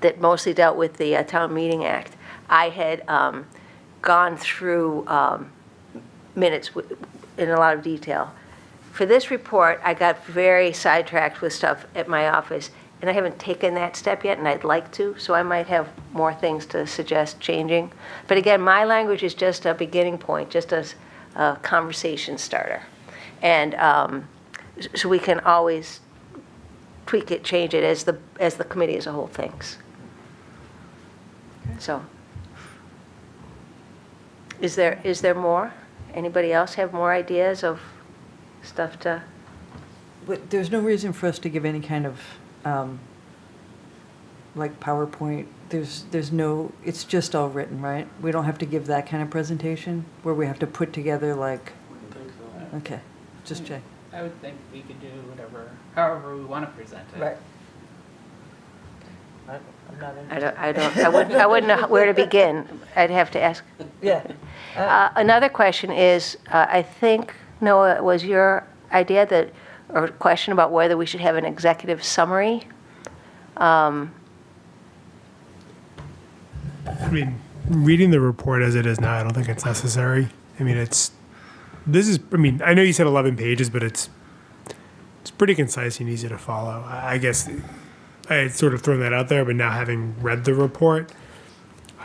that mostly dealt with the Town Meeting Act, I had gone through minutes in a lot of detail. For this report, I got very sidetracked with stuff at my office, and I haven't taken that step yet, and I'd like to, so I might have more things to suggest changing. But again, my language is just a beginning point, just as a conversation starter. And so we can always tweak it, change it as the committee as a whole thinks. So, is there more? Anybody else have more ideas of stuff to? But there's no reason for us to give any kind of, like PowerPoint. There's no, it's just all written, right? We don't have to give that kind of presentation where we have to put together like, I think so. okay, just check. I would think we could do however we want to present it. I'm not in. I wouldn't know where to begin. I'd have to ask. Yeah. Another question is, I think, Noah, it was your idea or question about whether we should have an executive summary. I mean, reading the report as it is now, I don't think it's necessary. I mean, I know you said 11 pages, but it's pretty concise and easy to follow. I guess I had sort of thrown that out there, but now having read the report,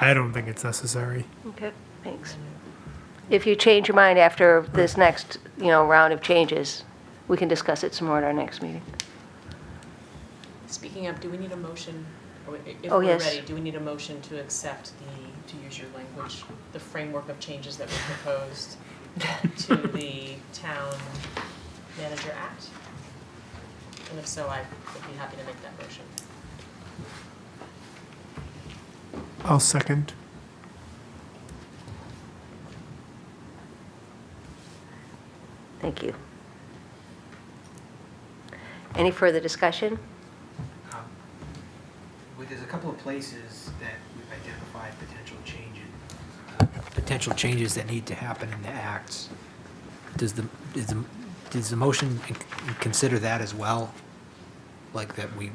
I don't think it's necessary. Okay, thanks. If you change your mind after this next, round of changes, we can discuss it some more at our next meeting. Speaking of, do we need a motion, or if Oh, we're yes. ready, do we need a motion to accept to use your language, the framework of changes that were proposed to the Town Manager Act? And if so, I would be happy to make that motion. I'll second. Thank you. Any further discussion? There's a couple of places that we've identified potential changes that need to happen in the acts. Does the motion consider that as well? Like that we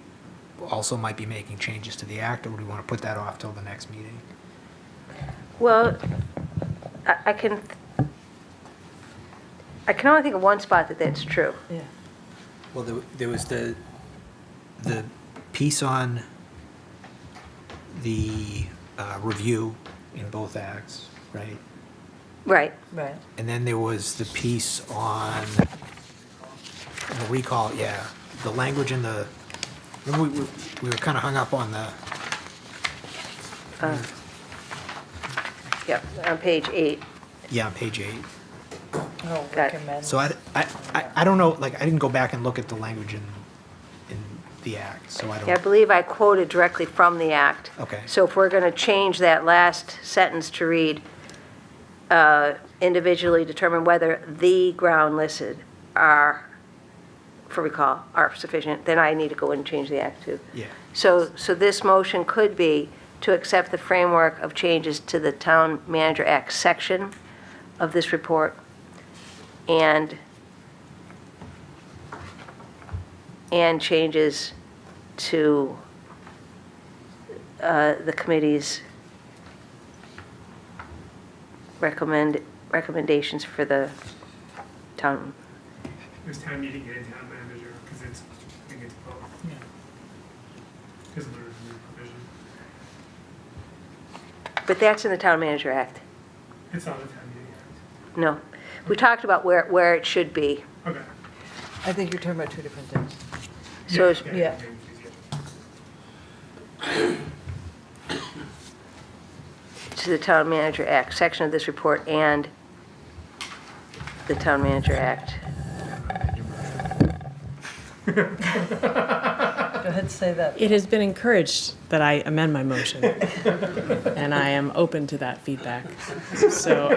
also might be making changes to the act, or do we want to put that off till the next meeting? Well, I can only think of one spot that's true. Yeah. Well, there was the piece on the review in both acts, right? Right. Right. And then there was the piece on the recall, the language in the, remember we were kind of hung up on the, Yep, on page 8. on page 8. Oh, Got it. recommend. So I don't know, like, I didn't go back and look at the language in the act, so I I don't, believe I quoted directly from the act. okay. So if we're going to change that last sentence to read, individually determine whether the ground listed are, for recall, are sufficient, then I need to go and change the act too. Yeah, So this motion could be to accept the framework of changes to the Town Manager Act section of this report and changes to the committee's recommendations for the town. There's town meeting and town manager, because I think it's both. Because of the review provision. But that's in the Town Manager Act. It's not a town meeting act. No. We talked about where it should be. Okay. I think you're talking about two different things. So it's- Yeah. to the Town Manager Act, section of this report, and the Town Manager Act. Go ahead, say that. It has been encouraged that I amend my motion, and I am open to that feedback. So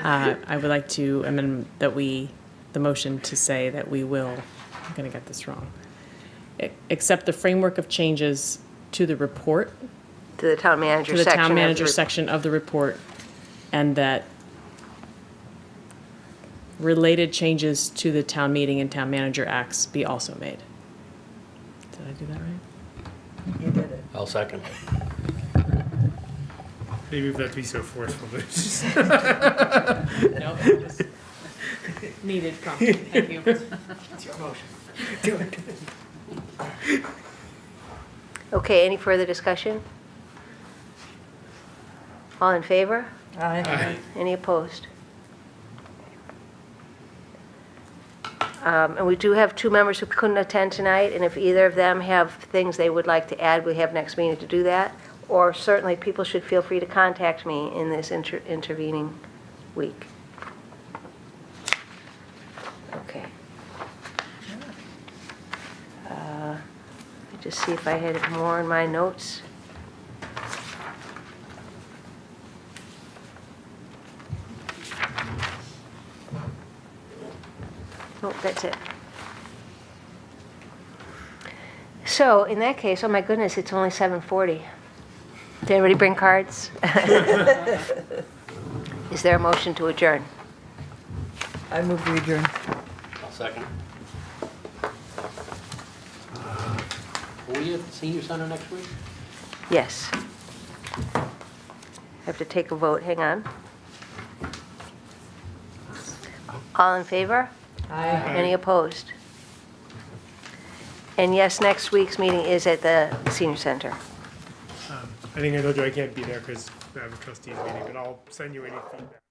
I would like to amend the motion to say that we will, I'm going to get this wrong, accept the framework of changes to the report, To the Town Manager to the section. town of manager the- section of the report, and that related changes to the town meeting and town manager acts be also made. Did I do that right? You did it. I'll second. Maybe if that'd be so forceful, but it's just. No, just needed prompting, thank you. It's your motion. Do it. Okay, any further discussion? All in favor? Aye. Any opposed? And we do have two members who couldn't attend tonight, and if either of them have things they would like to add, we have next meeting to do that. Or certainly, people should feel free to contact me in this intervening week. Okay. Let me just see if I had more in my notes. Nope, that's it. So, in that case, oh my goodness, it's only 7:40. Did anybody bring cards? Is there a motion to adjourn? I move we adjourn. I'll second. Will we at the senior center next week? Yes. I have to take a vote, hang on. All in favor? Aye. Any opposed? And yes, next week's meeting is at the senior center. I think I told you I can't be there because I have a trustees meeting, but I'll send you any feedback.